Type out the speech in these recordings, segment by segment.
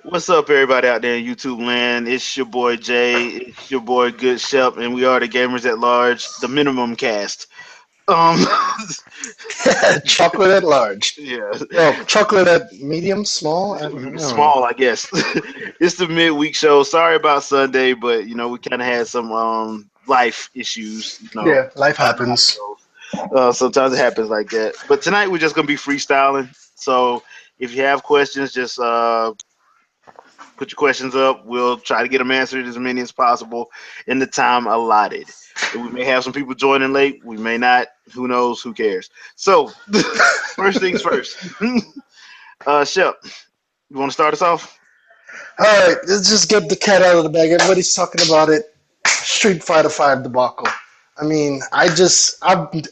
What's up, everybody out there in YouTube land? It's your boy Jay. It's your boy Good Shep, and we are the gamers at large, the minimum cast. Um, Chocolate at large. yeah, Well, chocolate at medium, small. I don't know. small, I guess. It's the midweek show. Sorry about Sunday, but we kind of had some life issues. Yeah, life How life happens. goes. Sometimes it happens like that. But tonight we're just gonna be freestyling. So if you have questions, just put your questions up. We'll try to get them answered as many as possible in the time allotted. And we may have some people joining late. We may not. Who knows? Who cares? So, first things first. Shep, you want to start us off? All right, let's just get the cat out of the bag. Everybody's talking about it. Street Fighter Five debacle. I mean, I've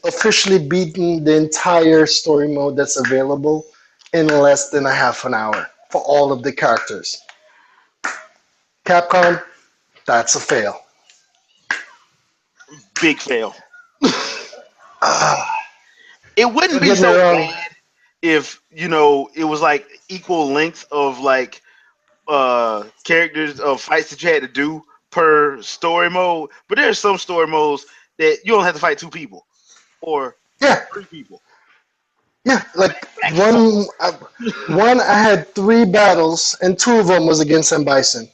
officially beaten the entire story mode that's available in less than a half an hour for all of the characters. Capcom, that's a fail. Big fail. Ah, It wouldn't don't be get me so wrong. bad if it was like equal length of like characters of fights that you had to do per story mode. But there's some story modes that you don't have to fight two people or Yeah, three people. yeah. Like Maximum. one, I had three battles, and two of them was against M Bison.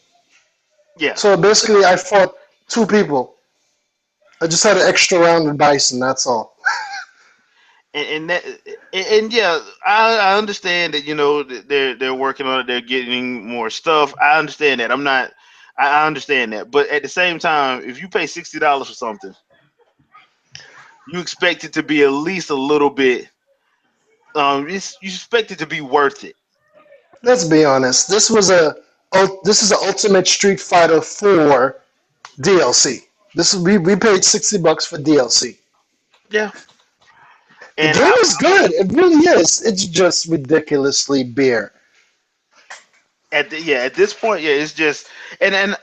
Yeah. So basically, I fought two people. I just had an extra round with Bison. That's all. And that and yeah, I understand that that they're working on it, they're getting more stuff. I understand that. I understand that, but at the same time, if you pay $60 for something, you expect it to be at least a little bit. You expect it to be worth it. Let's be honest. This is an Ultimate Street Fighter 4 DLC. We paid $60 for DLC. Yeah, The and game is good. It really is. It's just ridiculously bare. at this point, yeah, it's just and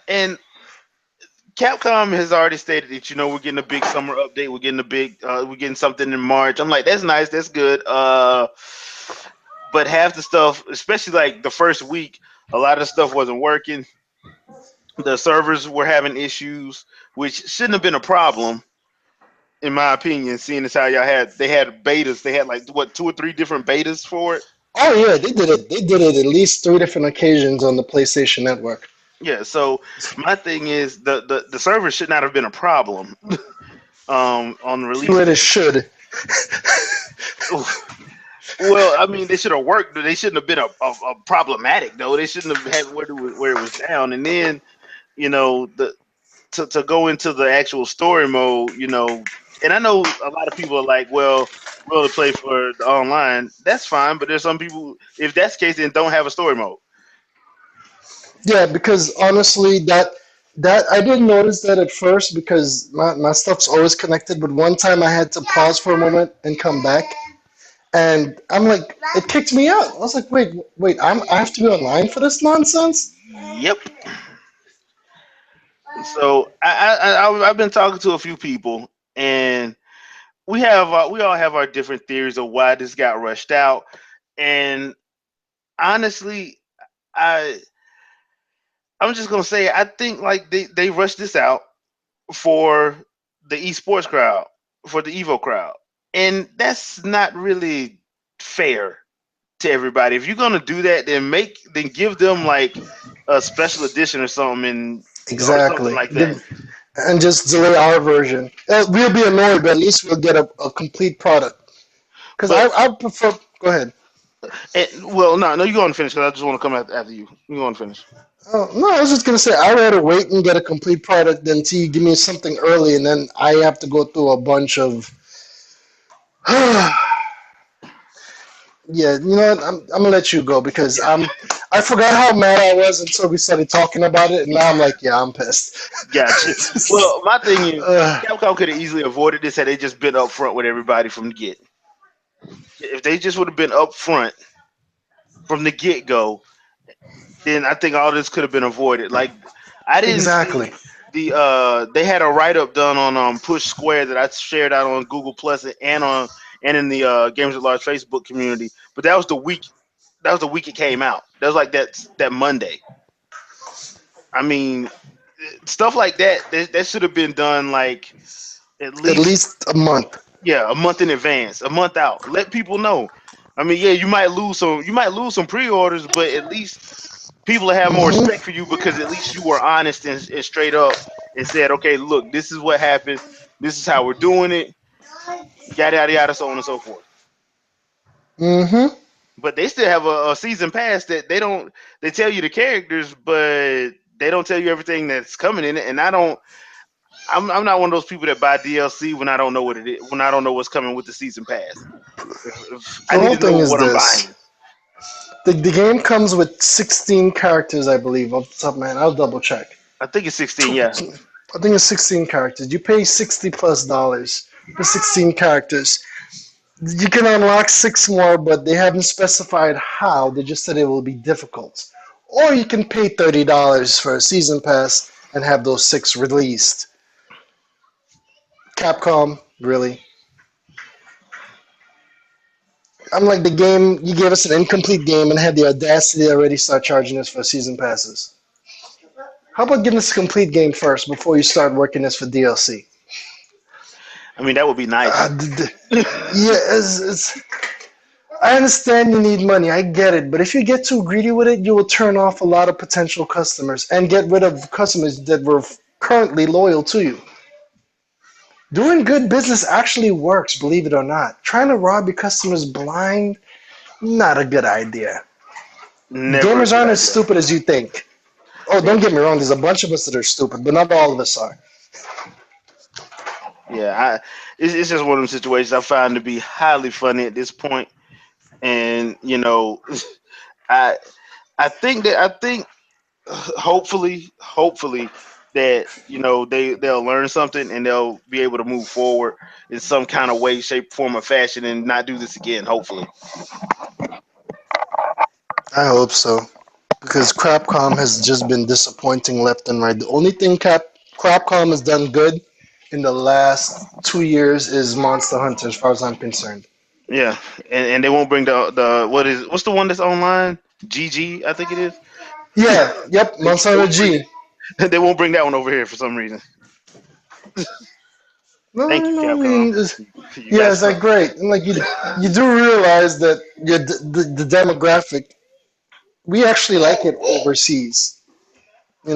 Capcom has already stated that we're getting a big summer update. We're getting something in March. I'm like, that's nice, that's good. But half the stuff, especially like the first week, a lot of the stuff wasn't working. The servers were having issues, which shouldn't have been a problem, in my opinion. Seeing as how they had betas, they had like what 2 or 3 different betas for it. Oh yeah, they did it. They did it at least three different occasions on the PlayStation Network. Yeah, so my thing is the server should not have been a problem on the See release what it date. should. Well, I mean, they should have worked. They shouldn't have been a problematic though. They shouldn't have had where it was down. And then the to go into the actual story mode. And I know a lot of people are like, well, we only play for the online. That's fine, but there's some people, if that's the case, then don't have a story mode. Yeah, because honestly, that I didn't notice that at first because my stuff's always connected. But one time I had to pause for a moment and come back, and I'm like, it kicked me out. I was like, wait, I have to be online for this nonsense. Yep. So I've been talking to a few people, and we all have our different theories of why this got rushed out. And honestly, I I'm just gonna say I think like they rushed this out for the esports crowd, for the Evo crowd, and that's not really fair to everybody. If you're gonna do that, then give them like a special edition or something, or something Exactly. like that. And just delay our version. We'll be annoyed, but at least we'll get a complete product. Because But I prefer. Go ahead. well, no, you go on and finish because I just want to come after you. You go on and finish. Oh, no, I was just gonna say I'd rather wait and get a complete product than to give me something early and then I have to go through a bunch of. Yeah, you know what? I'm gonna let you go because I forgot how mad I was until we started talking about it, and now I'm like, yeah, I'm pissed. Gotcha. Well, my thing is, uh, Capcom could have easily avoided this had they just been upfront with everybody from the get. If they just would have been upfront from the get go, then I think all this could have been avoided. Like I didn't exactly. see they had a write up done on Push Square that I shared out on Google Plus and in the Gamers at Large Facebook community. But that was the week it came out. That was like that Monday. I mean, stuff like that. That should have been done like at At least, least a month. yeah, a month in advance, a month out. Let people know. I mean, yeah, you might lose some pre-orders, but at least people will have more respect Hmm. for you because at least you were honest and straight up and said, okay, look, this is what happened. This is how we're doing it. Yada yada yada, so on and so forth. Hmm. But they still have a season pass that they don't. They tell you the characters, but they don't tell you everything that's coming in it. And I don't. I'm not one of those people that buy DLC when I don't know what it is. When I don't know what's coming with the season pass. If I The need whole to know thing is what I'm this. buying. The game comes with 16 characters, I believe, off the top of my head. I'll double check. I think it's 16. Yeah. I think it's 16 characters. You pay $60+ for 16 characters. You can unlock six more, but they haven't specified how. They just said it will be difficult. Or you can pay $30 for a season pass and have those six released. Capcom, really? I'm like the game, you gave us an incomplete game and had the audacity to already start charging us for season passes. How about giving us a complete game first before you start working us for DLC? I mean, that would be Uh, nice. d- d- yeah, I understand you need money. I get it. But if you get too greedy with it, you will turn off a lot of potential customers and get rid of customers that were currently loyal to you. Doing good business actually works, believe it or not. Trying to rob your customers blind, not a good idea. Never a Gamers good aren't as idea. stupid as you think. Oh, don't get me wrong, there's a bunch of us that are stupid, but not all of us are. Yeah, it's just one of them situations I find to be highly funny at this point. And I I think hopefully that they'll learn something and they'll be able to move forward in some kind of way, shape, form, or fashion, and not do this again. Hopefully, I hope so. Because Crapcom has just been disappointing left and right. The only thing Crapcom has done good in the last 2 years is Monster Hunter, as far as I'm concerned. yeah, and they won't bring the what's the one that's online? GG, I think it is. Yeah, yep, They, Monster they Hunter won't bring G. they won't bring that one over here for some reason. No, Thank you, I Capcom. mean, You yeah, guys it's like suck. great. And like you do realize that the demographic, we actually like it overseas.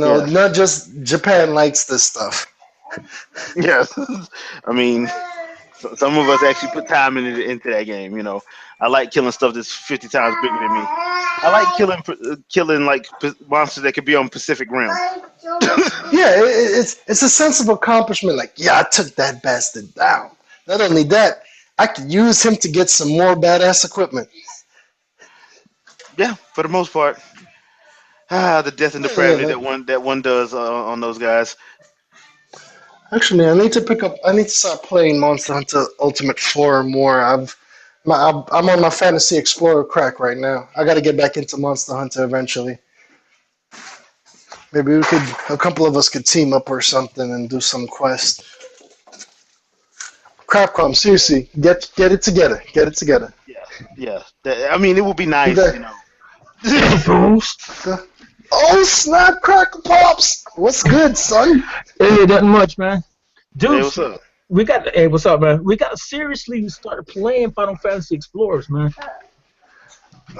Yeah, Not just Japan likes this stuff. yeah. I mean, some of us actually put time into that game. I like killing stuff that's 50 times bigger than me. I like killing like monsters that could be on Pacific Rim. Yeah, it's a sense of accomplishment. Like, yeah, I took that bastard down. Not only that, I could use him to get some more badass equipment. Yeah, for the most part. The death and Yeah, depravity man. that one does on those guys. Actually, I need to pick up. I need to start playing Monster Hunter Ultimate 4 more. I'm on my Fantasy Explorer crack right now. I got to get back into Monster Hunter eventually. Maybe a couple of us could team up or something and do some quest. Crapcom, seriously, get it together. Get it together. Yeah, yeah. I mean, it would be You nice. got Boost. oh snap, crackle pops. What's good, son? Hey, nothing much, man. Hey, Dude, what's up? we got. Hey, what's up, man? We got to seriously start playing Final Fantasy Explorers, man.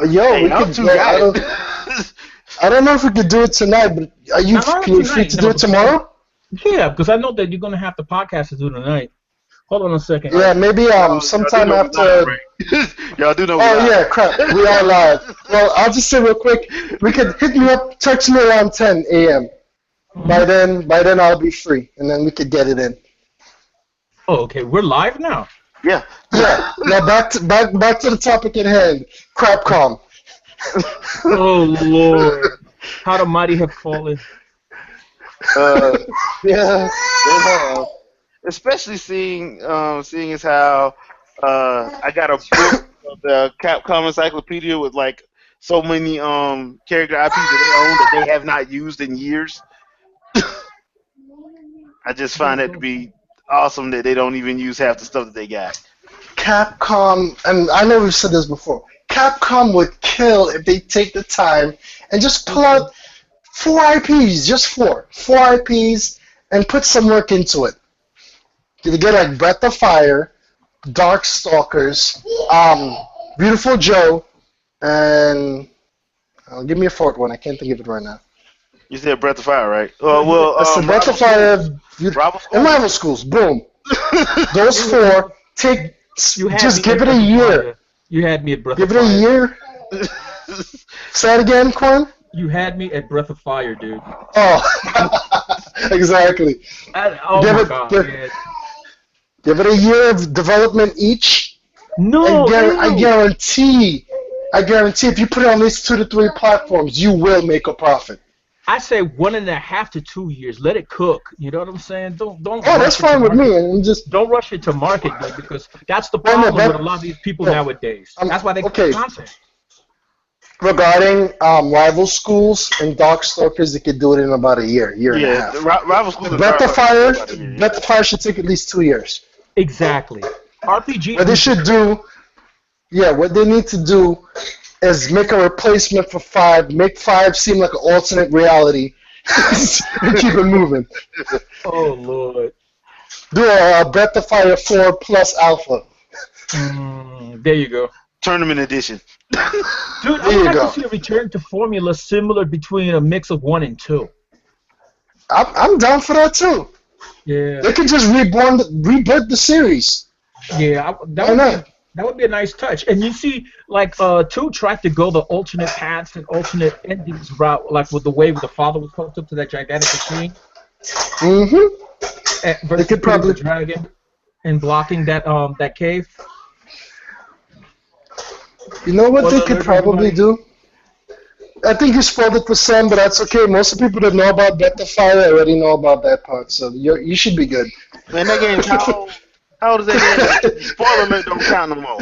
Yo, Hey, we y'all could. two Yo, got it. I don't know if we could do it tonight, but are you Not only can you free tonight, to do no, it because tomorrow? yeah, because I know that you're gonna have the podcast to do tonight. Hold on a second. Yeah, maybe Y'all do sometime know we live, after. right? Y'all do know we Oh live. yeah, crap, we are live. Well, I'll just say real quick. We could hit me up, text me around 10 a.m. Hmm. By then I'll be free, and then we could get it in. Oh, okay, we're live now. Yeah. Yeah. Now back to the topic at hand. Crapcom. Oh Lord, how the mighty have fallen. uh, yeah, they have. Especially seeing as how I got a book of the Capcom Encyclopedia with like so many character IPs that they own that they have not used in years. I just find that to be awesome that they don't even use half the stuff that they got. Capcom, and I know we've said this before. Capcom would kill if they take the time and just pull out 4 IPs, just four IPs, and put some work into it. You get like Breath of Fire, Darkstalkers, Beautiful Joe, and give me a fourth one. I can't think of it right now. You said Breath of Fire, right? That's the Breath of Fire, and Rival Schools. Boom. Those four. Just give it a year. You had me at Breath Give of it Fire. a year. Say it again, Quan. You had me at Breath of Fire, dude. Oh, exactly. Oh my God. Give it a year of development each. No, I guarantee if you put it on these 2 to 3 platforms, you will make a profit. I say 1.5 to 2 years. Let it cook. You know what I'm saying? Don't. Oh, that's fine with me. Don't rush it to market, dude, because that's the problem with a lot of these people nowadays. That's why they cut content. Regarding rival schools and Darkstalkers, they could do it in about a year and a half. Rival schools. Breath of Fire should take at least 2 years. Exactly. RPG. What they should do, what they need to do is make a replacement for 5, make 5 seem like an alternate reality, and keep it moving. Oh, Lord. Do a Breath of Fire 4 plus Alpha. There you go. Tournament edition. Dude, I would like to see a return to formula similar between a mix of 1 and 2. I'm down for that too. Yeah. They could just rebirth the series. Yeah, that would be a nice touch. And you see, like, 2 tried to go the alternate paths and alternate endings route, like with the way the father was hooked up to that gigantic machine. Mm-hmm. They could probably the dragon and blocking that cave. You know what they could probably do? I think you spoiled it for some, but that's okay. Most of the people that know about Breath of Fire already know about that part, so you should be good. Man, that game, how old is that game? Spoiler alert don't count no more.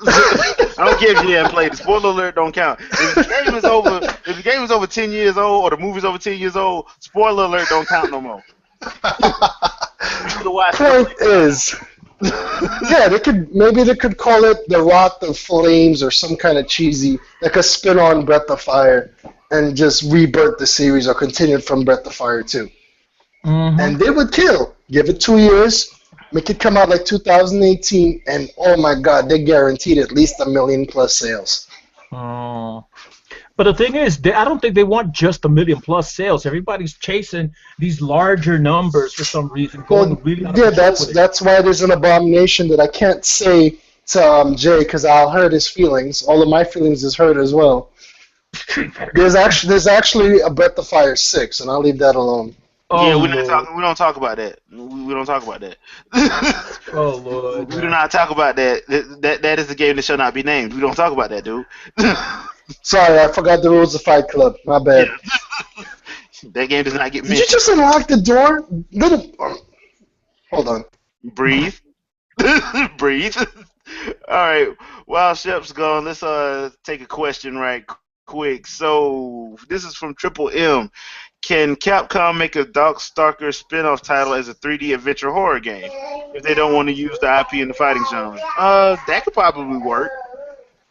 I don't care if you haven't played it. Spoiler alert don't count. If the game is over 10 years old or the movie's over 10 years old, spoiler alert don't count no more. Point is, they could call it the Wrath of Flames or some kind of cheesy, like a spin-on Breath of Fire, and just rebirth the series or continue from Breath of Fire 2. Mm-hmm. And they would kill. Give it 2 years, make it come out like 2018, and oh my God, they guaranteed at least 1 million plus sales. Oh. But the thing is, I don't think they want just 1 million plus sales. Everybody's chasing these larger numbers for some reason. That's why there's an abomination that I can't say to Jay because I'll hurt his feelings. All of my feelings is hurt as well. There's actually a Breath of Fire 6, and I'll leave that alone. Oh, yeah, we don't talk about that. We don't talk about that. Oh Lord. We do not talk about that. That is the game that shall not be named. We don't talk about that, dude. Sorry, I forgot the rules of Fight Club. My bad. Yeah. That game does not get mentioned. Did you just unlock the door? Hold on. Breathe. Breathe. All right. While Shep's gone, let's take a question right quick. So this is from Triple M. Can Capcom make a Darkstalker spin-off title as a 3D adventure horror game if they don't want to use the IP in the fighting genre? That could probably work.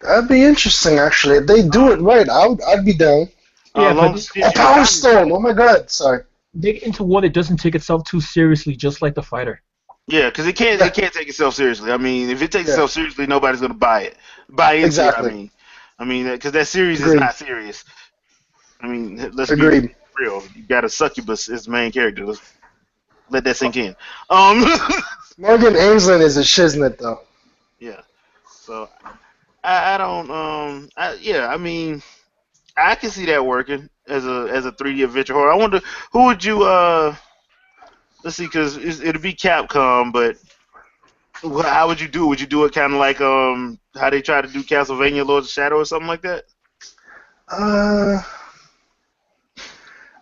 That'd be interesting, actually. If they do it right, I'd be down. Yeah, Power Stone. Oh my God, sorry. Dig into one that doesn't take itself too seriously, just like the fighter. Yeah, because it can't take itself seriously. I mean, if it takes itself seriously, nobody's gonna buy it. Buy into exactly. it. I mean, because that series is not serious. I mean, let's be real. You got a succubus as the main character. Let's let that sink in. Morgan Ainsland is a shiznit, though. Yeah. So I don't. I mean, I can see that working as a 3D adventure horror. I wonder who would you let's see, because it'd be Capcom, but how would you do it? Would you do it kind of like how they try to do Castlevania Lords of Shadow or something like that?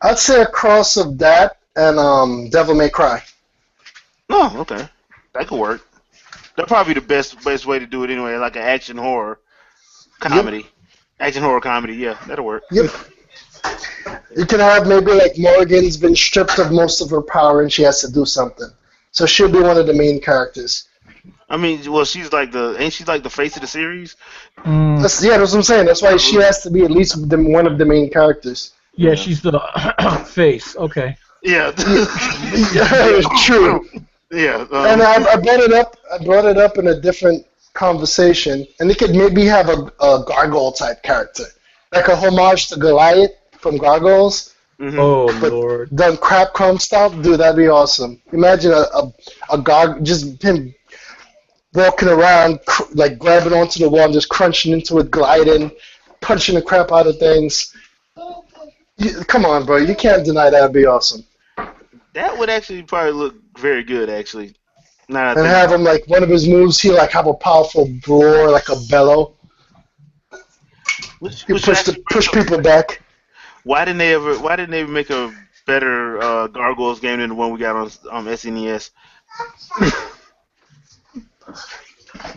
I'd say a cross of that and Devil May Cry. Oh, okay, that could work. That'd probably be the best way to do it anyway, like an action horror comedy. Yep. Action horror comedy, yeah, that'll work. Yep. You can have maybe like Morgan's been stripped of most of her power and she has to do something. So she'll be one of the main characters. I mean, well, ain't she like the face of the series? Mm, That's what I'm saying. That's why she Uh, has to be at least one of the main characters. yeah, yeah, she's the face. Okay. yeah, Yeah, yeah, true. yeah. And I brought it up. I brought it up in a different conversation, and they could maybe have a gargoyle type character, like a homage to Goliath from Gargoyles, hmm Oh but Lord. done crap crumb style. Dude, that'd be awesome. Imagine just him walking around, like grabbing onto the wall and just crunching into it, gliding, punching the crap out of things. Come on, bro. You can't deny that'd be awesome. That would actually probably look very good, actually. Now that I And think have him about like one of his moves, he like have a powerful roar, like a bellow. it, which, He which push actually brings push up people back. why didn't they make a better Gargoyles game than the one we got on SNES?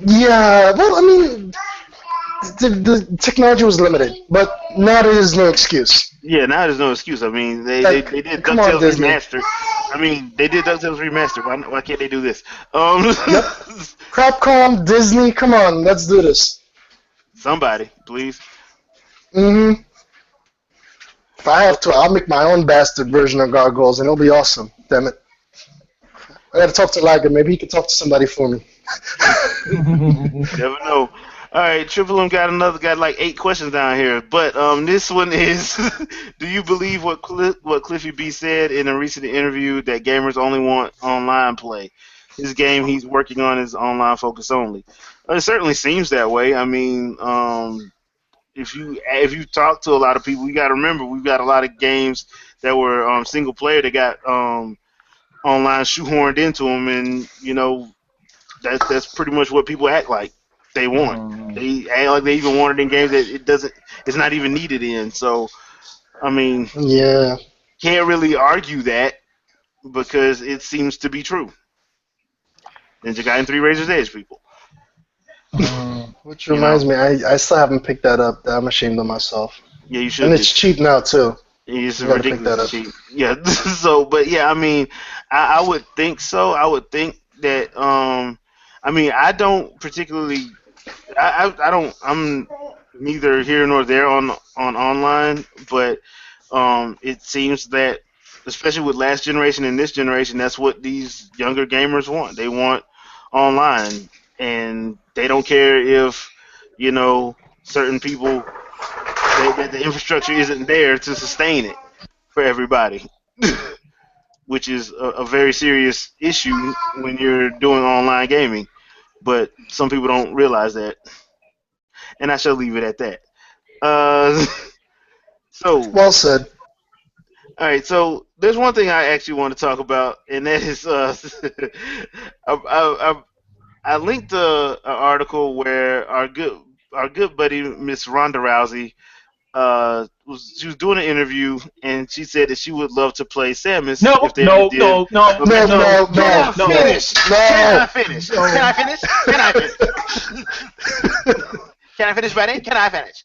Yeah, well, I mean, the technology was limited, but now there is no excuse. Yeah, now there's no excuse. I mean, Like, they did come on, DuckTales Disney. remastered. I mean, they did DuckTales remastered. Why can't they do this? Um, Yep. Capcom, Disney, come on, let's do this. somebody, please. Mm-hmm. If I have to, I'll make my own bastard version of Gargoyles, and it'll be awesome. Damn it. I gotta talk to Liger. Maybe he can talk to somebody for me. Never know. All right, Triple M got like 8 questions down here, but this one is: do you believe what Cliffy B said in a recent interview that gamers only want online play? His game he's working on is online focus only. It certainly seems that way. I mean, if you talk to a lot of people, you got to remember we've got a lot of games that were single player that got online shoehorned into them, and that's pretty much what people act like they want. Mm. They act like they even want it in games that it's not even needed in. So I mean, Yeah. can't really argue that because it seems to be true. Ninja Gaiden 3 Razor's Edge, people. Mm. Which You know, reminds me, I still haven't picked that up. I'm ashamed of myself. yeah, you And should it's do. cheap now, too. It's I gotta pick that ridiculously up. cheap. Yeah. So, but yeah, I mean, I would think so. I would think that. I mean, I don't particularly. I don't. I'm neither here nor there on online, but it seems that especially with last generation and this generation, that's what these younger gamers want. They want online, and they don't care if certain people that the infrastructure isn't there to sustain it for everybody, which is a very serious issue when you're doing online gaming. But some people don't realize that, and I shall leave it at that. Uh, so, Well said. all right. So there's one thing I actually want to talk about, and that is I, I, I I linked an article where our good buddy Miss Ronda Rousey she was doing an interview, and she said that she would love to play Samus No, if they ever no, did no, no, a No, Metro. no, no, Can no, I no, no, no, finish? Can no. I finish? Can no. I finish? Can I finish? Can I finish, buddy? Can I finish?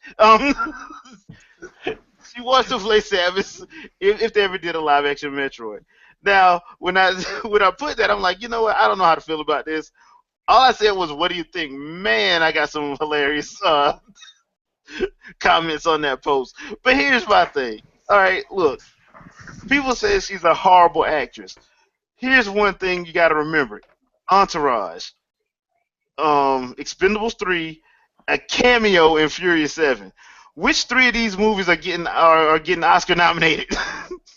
She wants to play Samus if they ever did a live action Metroid. Now, when I when I put that, I'm like, you know what? I don't know how to feel about this. All I said was, "What do you think?" Man, I got some hilarious comments on that post. But here's my thing. All right, look. People say she's a horrible actress. Here's one thing you got to remember: Entourage, Expendables 3, a cameo in Furious 7. Which three of these movies are getting Oscar nominated?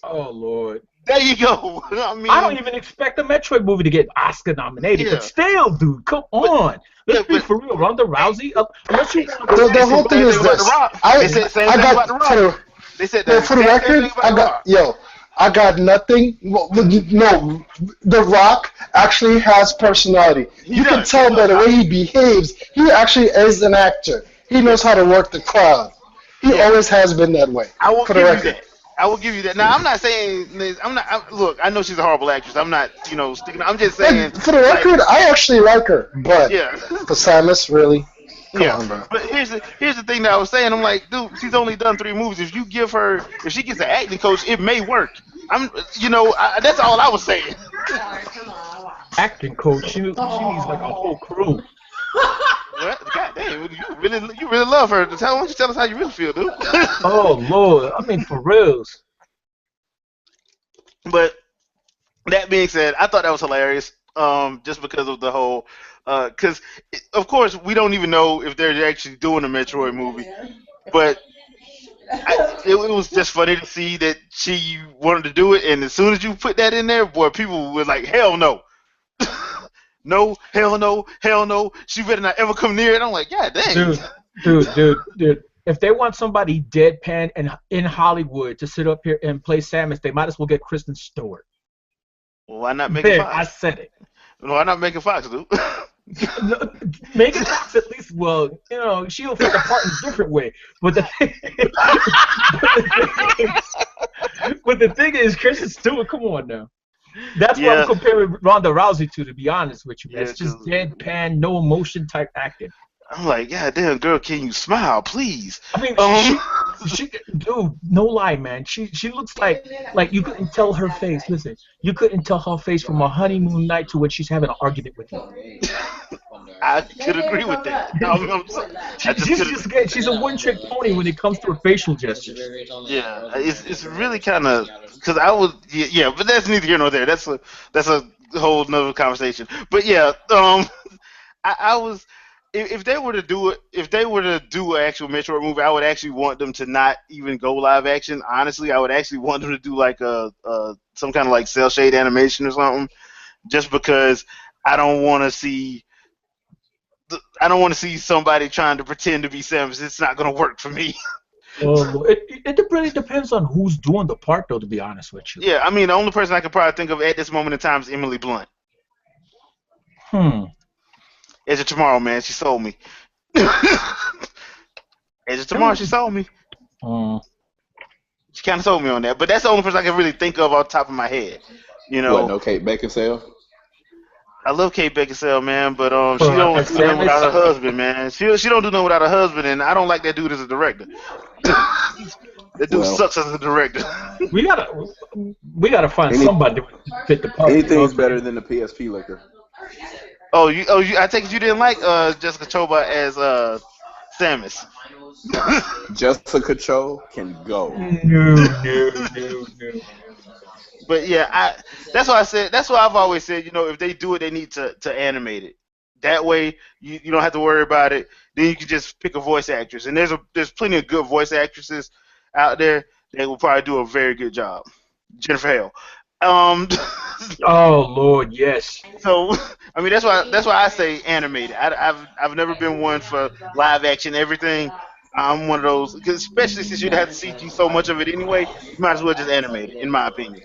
Oh Lord. There you go. I I don't mean, even expect the Metroid movie to get Oscar nominated, but yeah, still, dude, come but on. yeah, Let's be but for real. Ronda Rousey, unless you hey, want to The, say they the said whole the thing same is thing about The this. Rock. They said the same I thing about The got for Rock. the They said the no, for the exact same record, thing about The Rock. I got nothing. Well, no, The Rock actually has personality. He You can does. He tell by does. the way he behaves. He actually is an actor. He knows Yes. how to work the crowd. He Yes. always has been that way. I will For the give you record. that. I will give you that. Now, I'm not saying I'm not. Look, I know she's a horrible actress. I'm not, sticking. I'm just saying, And for the like, record, I actually like her. But yeah, for Samus, really? Come yeah. on, bro. But here's the thing that I was saying. I'm like, dude, she's only done 3 movies. If she gets an acting coach, it may work. That's all I was saying. acting coach. She needs like a whole crew. What? God damn, you really love her. Why don't you tell us how you really feel, dude? Oh Lord, I mean for reals. But that being said, I thought that was hilarious. Just because of the whole, because of course we don't even know if they're actually doing a Metroid movie, but it was just funny to see that she wanted to do it, and as soon as you put that in there, boy, people were like, "Hell no, no, hell no, hell no, she better not ever come near it." I'm like, "God dang." Dude. If they want somebody deadpan and in Hollywood to sit up here and play Samus, they might as well get Kristen Stewart. Well, why not Megan There, I Fox? said it. Why not Megan Fox, dude? No, Megan Fox at least, well, she'll fit the part in a different way. But the thing, but the thing is, Kristen Stewart, come on now. That's what I'm Yeah, comparing Ronda Rousey to be honest with you. yeah, It's just 'cause deadpan, no emotion type acting. I'm like, "God damn, girl, can you smile, please?" I mean, Um, dude, no lie, man. She looks like you couldn't tell her face. Listen, you couldn't tell her face from a honeymoon night to when she's having an argument with you. I could agree with that. I just She's could. just she's a one-trick pony when it comes to her facial gestures. Yeah, it's really kind of because I was yeah, but that's neither here nor there. That's a whole nother conversation. But yeah, I was if they were to do it, if they were to do an actual Metroid movie, I would actually want them to not even go live action. Honestly, I would actually want them to do like a some kind of like cell shade animation or something, just because I don't want to see. I don't want to see somebody trying to pretend to be Samus. It's not going to work for me. It really depends on who's doing the part, though. To be honest with you. Yeah, I mean, the only person I could probably think of at this moment in time is Emily Blunt. Hmm. Edge of Tomorrow, man, she sold me. Edge of Tomorrow, she sold me. Uh, She kind of sold me on that. But that's the only person I can really think of off the top of my head. You What? know, No Kate Beckinsale? I love Kate Beckinsale, man, but she as don't do nothing without her Samus, husband, man. She don't do nothing without her husband, and I don't like that dude as a director. That dude Well, sucks as a director. we gotta we gotta find any somebody to fit the part. You know anything's what I'm better saying? than the PSP liquor. I take it you didn't like Jessica Choba as Samus. Jessica Cho can go. No. But yeah, that's why I said that's why I've always said, if they do it, they need to animate it. That way you don't have to worry about it. Then you can just pick a voice actress. And there's plenty of good voice actresses out there that will probably do a very good job. Jennifer Hale. Um Oh Lord, yes. so I mean that's why I say animated. I've never been one for live action everything. I'm one of those, 'cause especially since you have to CG so much of it anyway, you might as well just animate it, in my opinion.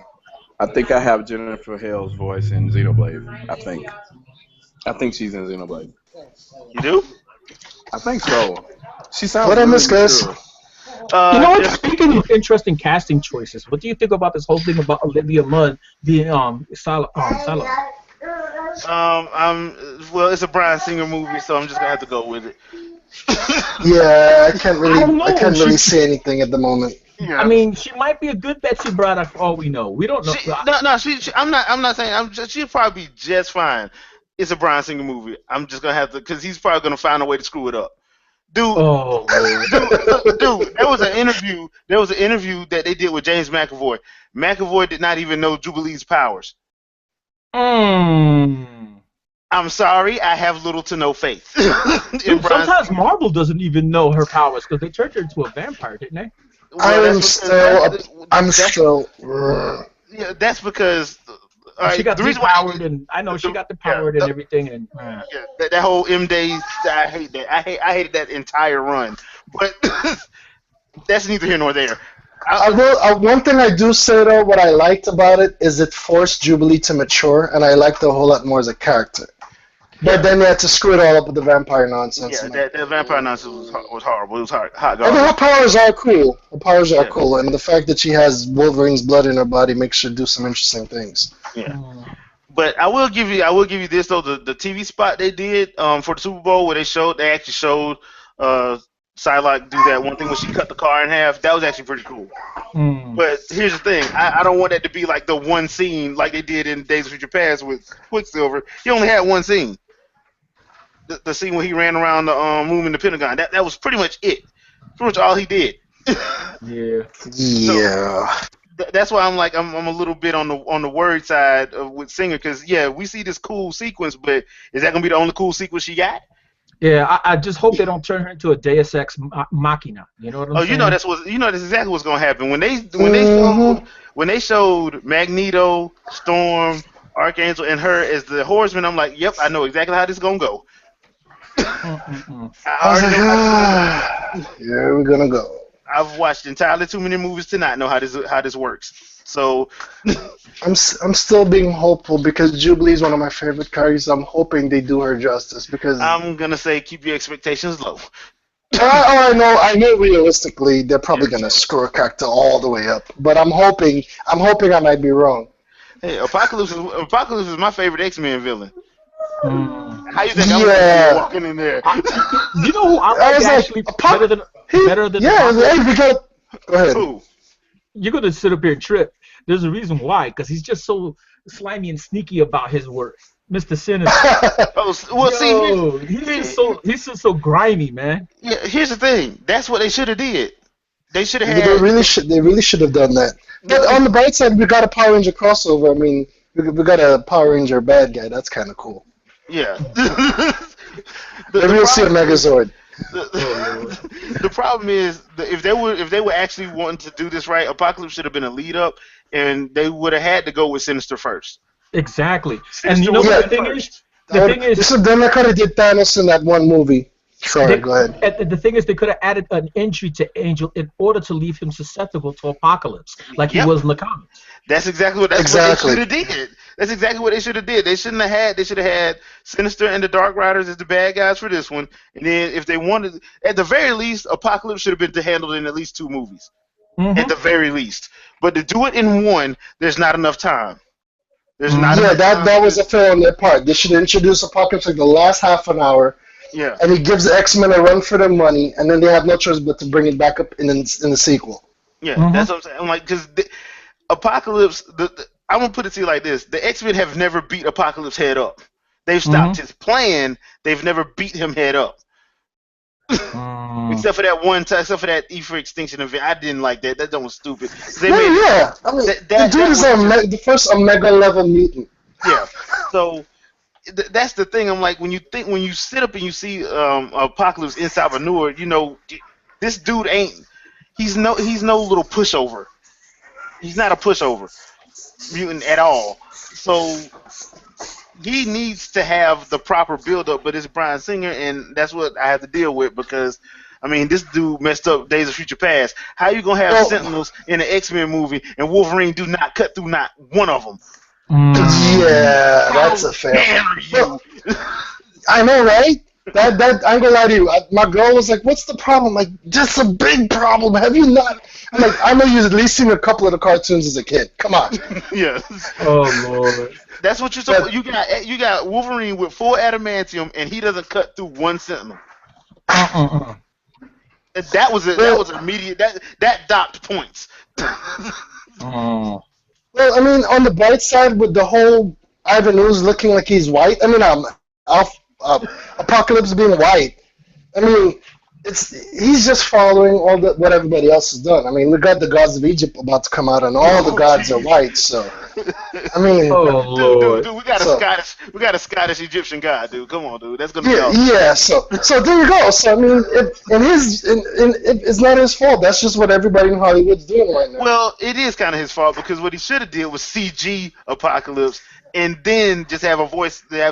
I think I have Jennifer Hale's voice in Xenoblade. I think she's in Xenoblade. You do? I think so. She sounds What I really miss, guys? mature. You know what? Just Speaking of interesting casting choices, what do you think about this whole thing about Olivia Munn being Salah? well, it's a Bryan Singer movie, so I'm just gonna have to go with it. Yeah, I don't I know. can't really say anything at the moment. I Yeah. mean, she might be a good Betsy Braddock for all we know. We don't know. I'm not saying. She'll probably be just fine. It's a Bryan Singer movie. I'm just gonna have to, because he's probably gonna find a way to screw it up. Dude, Oh Lord. dude, there was an interview. There was an interview that they did with James McAvoy. McAvoy did not even know Jubilee's powers. Mm. I'm sorry, I have little to no faith in Dude, Bryan. sometimes Marvel doesn't even know her powers because they turned her into a vampire, didn't they? Well, I'm still, I'm that's still. yeah, that's because all She right. got The reason why, depowered, and I know she got yeah, depowered and everything, and yeah, that whole M days, I hate that. I hated that entire run, but that's neither here nor there. I I, will. One thing I do say though, what I liked about it is it forced Jubilee to mature, and I liked her a whole lot more as a character. But yeah, then they had to screw it all up with the vampire nonsense. yeah, that vampire nonsense was horrible. It was hot I mean, her garbage. powers are cool. Her powers are Yeah, cool, and the fact that she has Wolverine's blood in her body makes her do some interesting things. yeah. mm, But I will give you this though. The TV spot they did for the Super Bowl where they actually showed Psylocke do that one thing when she cut the car in half. That was actually pretty cool. Mm. But here's the thing: I don't want that to be like the one scene like they did in Days of Future Past with Quicksilver. He only had one scene. The scene where he ran around the room in the Pentagon. That was pretty much it. Pretty much all he did. Yeah. So Yeah. that's why I'm a little bit on the worried side with Singer, because yeah, we see this cool sequence, but is that gonna be the only cool sequence she got? Yeah, I just hope they don't turn her into a Deus Ex Machina. You know what I'm Oh, saying? that's exactly what's gonna happen when they Mhm. showed Magneto, Storm, Archangel, and her as the Horseman. I'm like, yep, I know exactly how this is gonna go. Mm-mm-mm. I I was already like, know how this is gonna go. here we're gonna go. I've watched entirely too many movies to not know how this works. So I'm still being hopeful because Jubilee is one of my favorite characters. I'm hoping they do her justice because I'm gonna say keep your expectations low. I know realistically they're probably gonna screw her character all the way up. But I'm hoping I might be wrong. Hey, Apocalypse is my favorite X-Men villain. Mm. How you think I'm gonna be Yeah. walking in there? You know who I I like was like, actually better than yeah, Apocalypse? hey, we got. Go ahead. Who? You're gonna sit up here and trip. There's a reason why, because he's just so slimy and sneaky about his work, Mr. Sinister. Oh, well, Yo, see, he's just so grimy, man. here's the thing. That's what they should have did. They should have They had. really should have done that. But on the bright side, we got a Power Ranger crossover. I mean, we got a Power Ranger bad guy. That's kind of cool. Yeah. Maybe we'll see a Megazord. The problem is if they were actually wanting to do this right, Apocalypse should have been a lead up, and they would have had to go with Sinister first. Exactly. And Sinister you know was what the in thing first. is? The thing is, This is done like how they did Thanos in that one movie. Sorry, go ahead. the thing is, they could have added an entry to Angel in order to leave him susceptible to Apocalypse, like he Yep. was in the comics. That's exactly what they should have did. That's exactly what they should have did. They should have had Sinister and the Dark Riders as the bad guys for this one, and then if they wanted, at the very least, Apocalypse should have been handled in at least 2 movies, at the very least. But to do it in one, there's not enough time. There's not Yeah, enough time. that was a fail on their part. They should introduce Apocalypse like the last half an hour, Yeah. and he gives the X-Men a run for their money, and then they have no choice but to bring it back up in the sequel. Yeah, that's what I'm saying. I'm like, because Apocalypse, I'm gonna put it to you like this: the X-Men have never beat Apocalypse head up. They've stopped his plan. They've never beat him head up, except for that one time, except for that E for Extinction event. I didn't like that. That was stupid. I mean, the dude is the first Omega level mutant. Yeah. So that's the thing. I'm like, when you sit up and you see Apocalypse inside Manure, you know, this dude he's no little pushover. He's not a pushover mutant at all. So he needs to have the proper build up, but it's Bryan Singer, and that's what I have to deal with because I mean this dude messed up Days of Future Past. How you gonna have Sentinels in an X-Men movie and Wolverine do not cut through not one of them? Yeah, that's a fail. I know, right? That I ain't gonna lie to you. My girl was like, "What's the problem?" I'm like, "Just a big problem. Have you not?" I'm like, "I know you've at least seen a couple of the cartoons as a kid. Come on." Yeah. Oh Lord. That's what you're supposed. You got Wolverine with 4 adamantium, and he doesn't cut through one Sentinel. That was immediate. That docked points. Oh. Well, I mean, on the bright side, with the whole Ivan Ooze looking like he's white. I mean, Apocalypse being white. I mean, he's just following what everybody else has done. I mean, we got the gods of Egypt about to come out, and all the gods are white. So, I mean, dude, we got a Scottish Egyptian god, dude. Come on, dude, that's gonna be awesome. Yeah. So there you go. So I mean, it's not his fault. That's just what everybody in Hollywood's doing right now. Well, it is kind of his fault because what he should have did was CG Apocalypse and then just have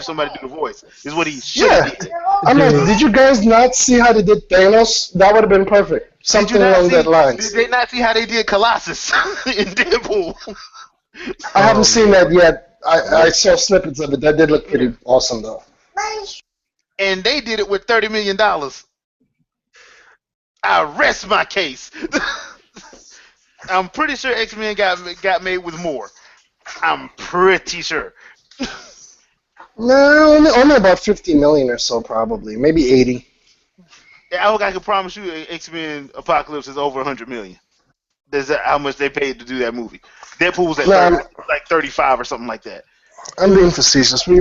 somebody do the voice. Is what he should have did. I mean, did you guys not see how they did Thanos? That would have been perfect. Something along that lines. Did they not see how they did Colossus in Deadpool? I haven't seen that yet. I saw snippets of it. That did look pretty awesome, though. And they did it with $30 million. I rest my case. I'm pretty sure X-Men got made with more. I'm pretty sure. No, only about 50 million or so, probably. Maybe 80. I can promise you, X-Men Apocalypse is over 100 million. That's how much they paid to do that movie. Deadpool was at No, 30, like 35 or something like that. I'm being facetious. I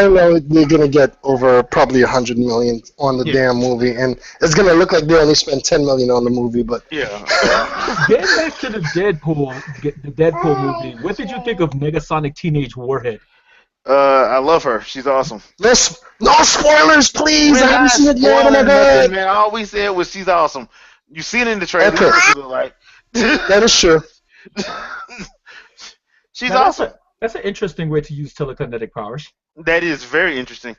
know they're gonna get over probably 100 million on the Yeah. damn movie, and it's gonna look like they only spent 10 million on the movie. But Yeah. Getting back to the Deadpool movie, what did you think of Negasonic Teenage Warhead? I love her. She's awesome. no spoilers, please. We're I haven't not seen it yet. Oh my spoiling nothing, god. man. All we said was she's awesome. You seen it in the trailer. Okay. You know what she look like. That is true. She's Now, awesome. That's an interesting way to use telekinetic powers. That is very interesting.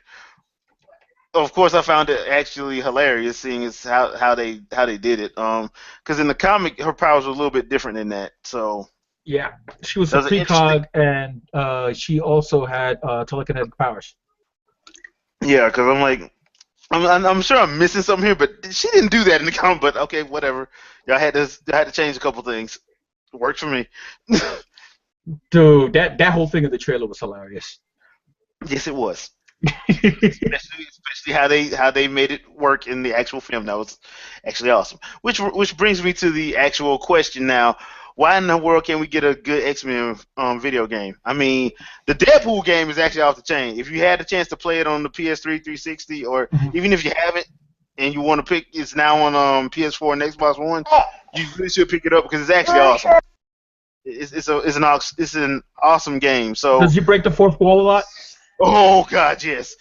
Of course, I found it actually hilarious, seeing as how they did it. Because in the comic, her powers were a little bit different than that. So Yeah, she was that a was an interesting. precog, and she also had telekinetic powers. Yeah, because I'm like, I'm sure I'm missing something here, but she didn't do that in the comic. But okay, whatever. Y'all had to change a couple things. It worked for me. Dude, that whole thing in the trailer was hilarious. Yes, it was. Especially how they made it work in the actual film. That was actually awesome. Which brings me to the actual question now. Why in the world can't we get a good X-Men video game? I mean, the Deadpool game is actually off the chain. If you had a chance to play it on the PS3 360, or even if you haven't and you want to pick, it's now on PS4 and Xbox One. You really should pick it up because it's actually awesome. It's an awesome game. So Does he break the fourth wall a lot? oh god, yes.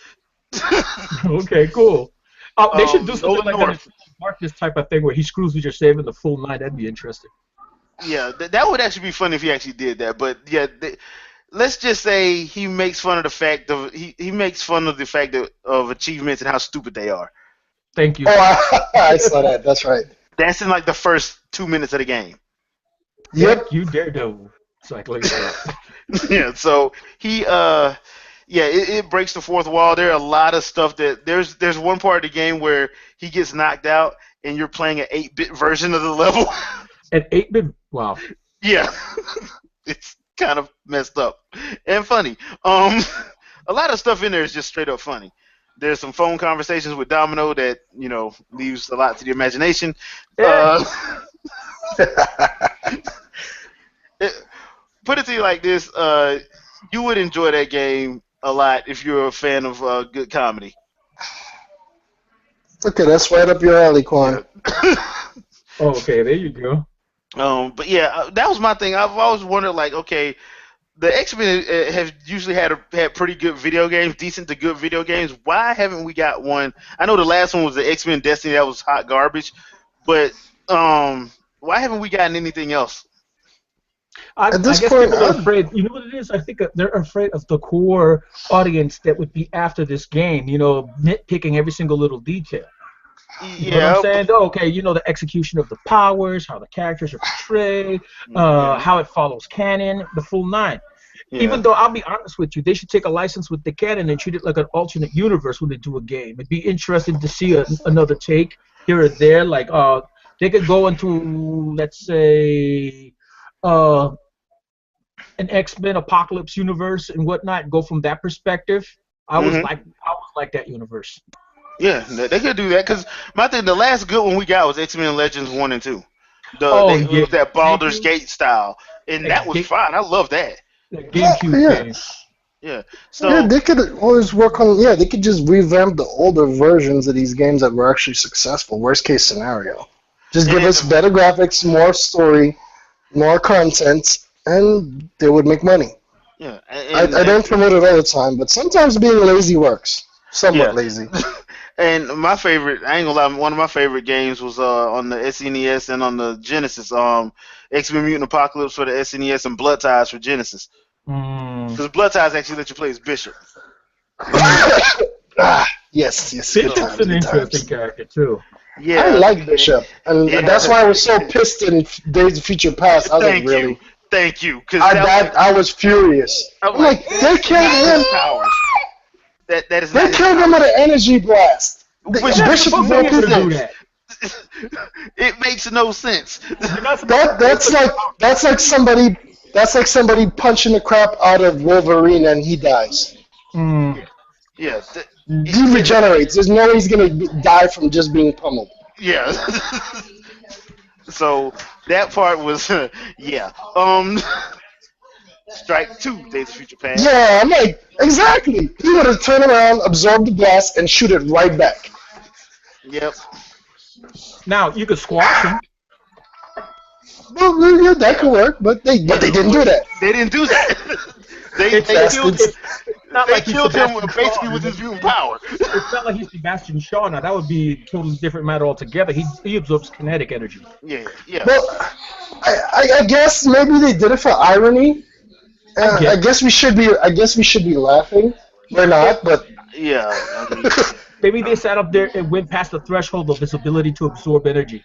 Okay, cool. They should do something Nolan like North. that. Darkness type of thing where he screws with your saving the full night. That'd be interesting. Yeah, that would actually be funny if he actually did that. But yeah, let's just say he makes fun of the fact of he makes fun of the fact of achievements and how stupid they are. Thank you. Oh, I saw that. That's right. That's in like the first 2 minutes of the game. Yep. Thank you, Daredevil. So I click that. Yeah, so it breaks the fourth wall. There are a lot of stuff that there's one part of the game where he gets knocked out and you're playing an 8-bit version of the level. An 8-bit. Wow. Yeah, it's kind of messed up and funny. A lot of stuff in there is just straight up funny. There's some phone conversations with Domino that leaves a lot to the imagination. Put it to you like this: you would enjoy that game a lot if you're a fan of good comedy. Okay, that's right up your alley, Quan. Okay, there you go. But yeah, that was my thing. I've always wondered, like, okay, the X-Men have usually had pretty good video games, decent to good video games. Why haven't we got one? I know the last one was the X-Men Destiny. That was hot garbage. But why haven't we gotten anything else? I At this guess point, people are afraid. You know what it is? I think they're afraid of the core audience that would be after this game. Nitpicking every single little detail. You know what I'm saying? Okay, the execution of the powers, how the characters are portrayed, how it follows canon, the full nine. Yeah. Even though I'll be honest with you, they should take a license with the canon and treat it like an alternate universe when they do a game. It'd be interesting to see another take here or there. Like they could go into, let's say, an X-Men Apocalypse universe and whatnot, and go from that perspective. I was like that universe. Yeah, they could do that because my thing, the last good one we got was X-Men Legends 1 and 2. It was that Baldur's Gate style, and that was fine. I love that. That GameCube game. Yeah. So they could always work on. Yeah, they could just revamp the older versions of these games that were actually successful. Worst case scenario, just give us better graphics, more story, more content, and they would make money. Yeah. I don't promote it all the time, but sometimes being lazy works. Somewhat lazy. And my favorite, I ain't gonna lie, one of my favorite games was on the SNES and on the Genesis. X-Men Mutant Apocalypse for the SNES and Blood Ties for Genesis. Because Blood Ties actually let you play as Bishop. Yes. Bishop's an interesting character too. Yeah, I like Bishop, and that's why I was so pissed in Days of Future Past. I was like, really? Thank you. I was furious. I'm like, they killed him. That is they killed him with an energy blast. Bishop broke his neck. It makes no sense. That's like somebody punching the crap out of Wolverine and he dies. Yeah, He regenerates. There's no way he's gonna die from just being pummeled. Yeah. So that part was yeah. Strike two, Days of Future Past. Yeah, I'm like, exactly. He would have turned around, absorbed the blast, and shoot it right back. Yep. Now you could squash him. Well, yeah, that could work, but they didn't do that. They didn't do that. they killed, It's not they like he's killed him Sebastian basically Shaw. with his mutant power. It's not like he's Sebastian Shaw now. That would be a totally different matter altogether. He absorbs kinetic energy. Yeah, yeah. Well, I guess maybe they did it for irony. I guess we should be. I guess we should be laughing. We're not, but Yeah. I mean, Maybe they sat up there and went past the threshold of his ability to absorb energy,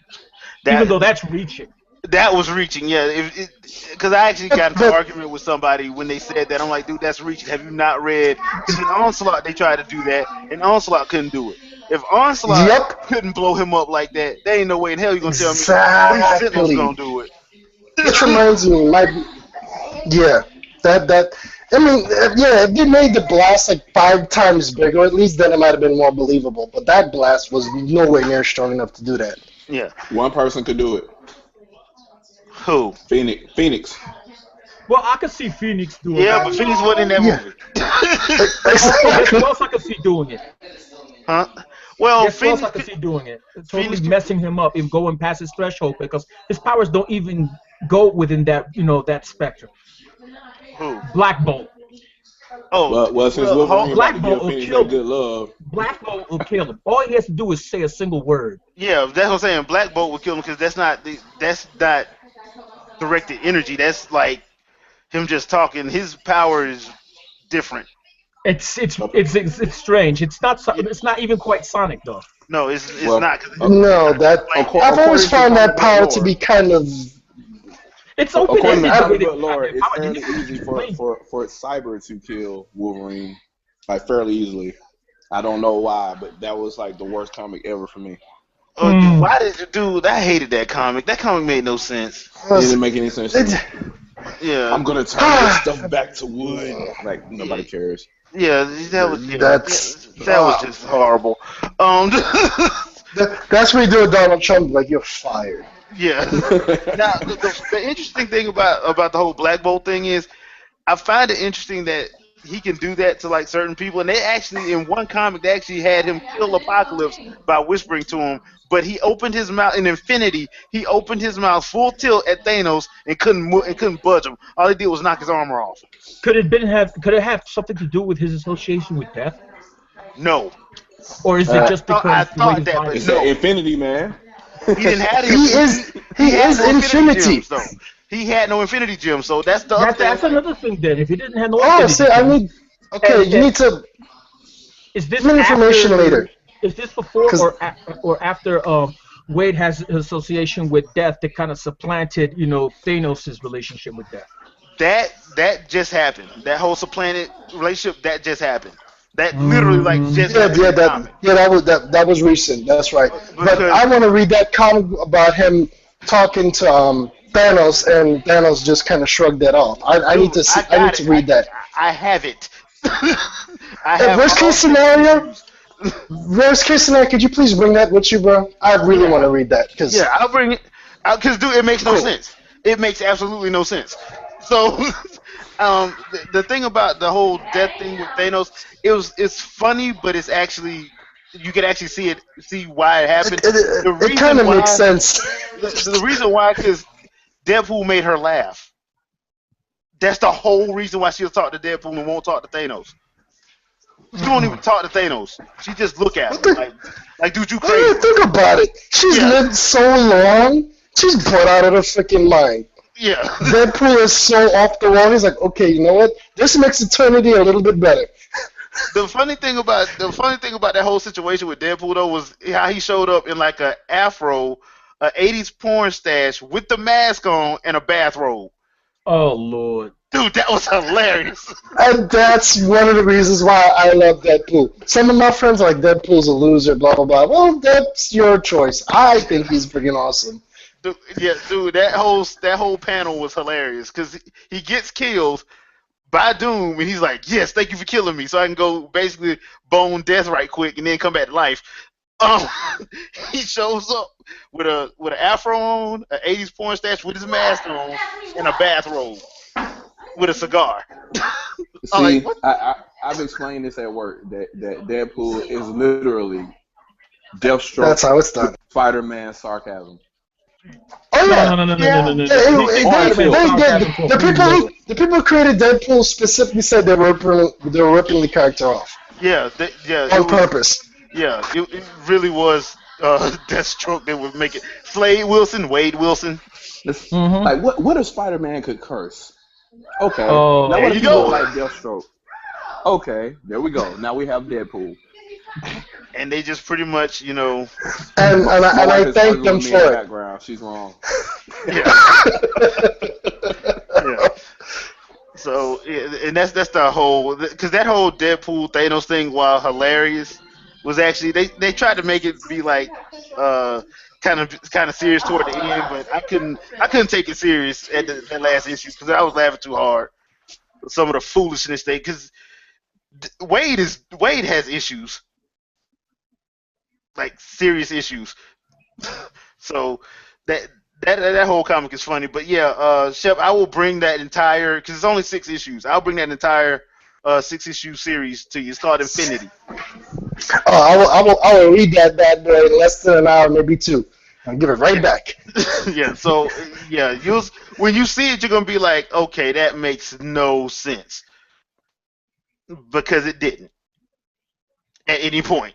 even though that's reaching. that was reaching, yeah. Because I actually got into an argument with somebody when they said that. I'm like, dude, that's reaching. Have you not read? Because in Onslaught, they tried to do that, and Onslaught couldn't do it. If Onslaught couldn't blow him up like that, there ain't no way in hell you're going to tell me Sentinel's going to do it. Which reminds me, yeah, that. I mean, yeah, if they made the blast like 5 times bigger, at least then it might have been more believable. But that blast was nowhere near strong enough to do that. Yeah. One person could do it. Who? Phoenix. Well, I could see Phoenix doing it. Yeah, but Phoenix wasn't in that movie. Guess who else I could see doing it? Huh? Well, Guess who else I could see doing it? Totally messing him up and going past his threshold because his powers don't even go within that, that spectrum. Who? Black Bolt. Oh, well, since Wolverine Black about to Bolt give will Phoenix kill that good love. Black Bolt will kill him. All he has to do is say a single word. Yeah, that's what I'm saying. Black Bolt would kill him because that's not directed energy. That's like him just talking. His power is different. It's strange. It's not even quite Sonic though. No, it's not. No, that I've always found that power to be kind of. It's open According to ended. comic book lore, it's fairly easy for Cyber to kill Wolverine, like fairly easily. I don't know why, but that was like the worst comic ever for me. Why did you, dude? I hated that comic. That comic made no sense. It didn't make any sense to me. Yeah. I'm gonna turn this stuff back to wood. Like nobody cares. Yeah, that was just horrible. That's what you do with Donald Trump. Like you're fired. Yeah. Now, the interesting thing about the whole Black Bolt thing is, I find it interesting that he can do that to like certain people, and they actually in one comic they actually had him kill Apocalypse by whispering to him. But he opened his mouth in Infinity. He opened his mouth full tilt at Thanos and couldn't budge him. All he did was knock his armor off. Could it have something to do with his association with death? No. Or is it just because I thought that, but It's no. Infinity, man. He didn't have it. He is Infinity. Gems, though. He had no Infinity Gems, so that's the other thing. That's another thing then. If he didn't have no Oh, Infinity see, I need. Okay, you need to. Is this Give me information later. Is this before or after Wade has his association with death that kind of supplanted, Thanos' relationship with death? That just happened. That whole supplanted relationship, that just happened. That literally just happened. That was recent. That's right. But I want to read that comic about him talking to Thanos, and Thanos just kind of shrugged that off. I need to see. I need to read that. I have it. Worst case scenario. Worst case scenario. Could you please bring that with you, bro? I really want to read that. I'll bring it. Because dude, it makes no sense. It makes absolutely no sense. So, the thing about the whole death thing with Thanos, it's funny, but it's actually you can actually see why it happened. It kind of makes sense. The reason why, because Deadpool made her laugh. That's the whole reason why she'll talk to Deadpool and won't talk to Thanos. She won't even talk to Thanos. She just look at him like, dude, you crazy. Think about it. She's lived so long. She's bored out of her freaking mind. Yeah. Deadpool is so off the wall. He's like, okay, you know what? This makes Eternity a little bit better. The funny thing about that whole situation with Deadpool though was how he showed up in like a afro, a 80s porn stash with the mask on and a bathrobe. Oh Lord. Dude, that was hilarious. And that's one of the reasons why I love Deadpool. Some of my friends are like, Deadpool's a loser, blah, blah, blah. Well, that's your choice. I think he's freaking awesome. Dude, that whole panel was hilarious because he gets killed, by Doom, and he's like, yes, thank you for killing me, so I can go basically bone death right quick and then come back to life. Um, he shows up with an afro on, an 80s porn stash with his mask on, and a bathrobe with a cigar. I'm like, See, what? I've explained this at work that Deadpool is literally That's Deathstroke how it's with done. Spider-Man sarcasm. Oh No, yeah, no, no, no, no, no, Yeah, no, no. They, Spider-Man did. sarcasm to a The whole new people level. the people who created Deadpool specifically said they were ripping the character off yeah, it on was. purpose. Yeah, it really was Deathstroke that would make it. Slade Wilson, Wade Wilson. It's, Mm-hmm. like what if Spider-Man could curse? Okay. Now There what Oh, if you he looked go. like Deathstroke? Okay, there we go. Now we have Deadpool. And they just pretty much, My And wife I is thank arguing them with me in the for it. background. She's wrong. yeah, yeah. So, and that's the whole, because that whole Deadpool Thanos thing, while hilarious, was actually they tried to make it be like uh kind of serious toward the end, but I couldn't take it serious at that last issue because I was laughing too hard. Some of the foolishness because Wade has issues, like serious issues. So that that whole comic is funny. But yeah, Shep, I will bring that entire because it's only 6 issues. I'll bring that entire 6 issue series to you. It's called Infinity. Oh, I will read that bad boy in less than an hour, maybe two. I'll give it right Yeah, back. yeah. So yeah, when you see it, you're gonna be like, okay, that makes no sense because it didn't at any point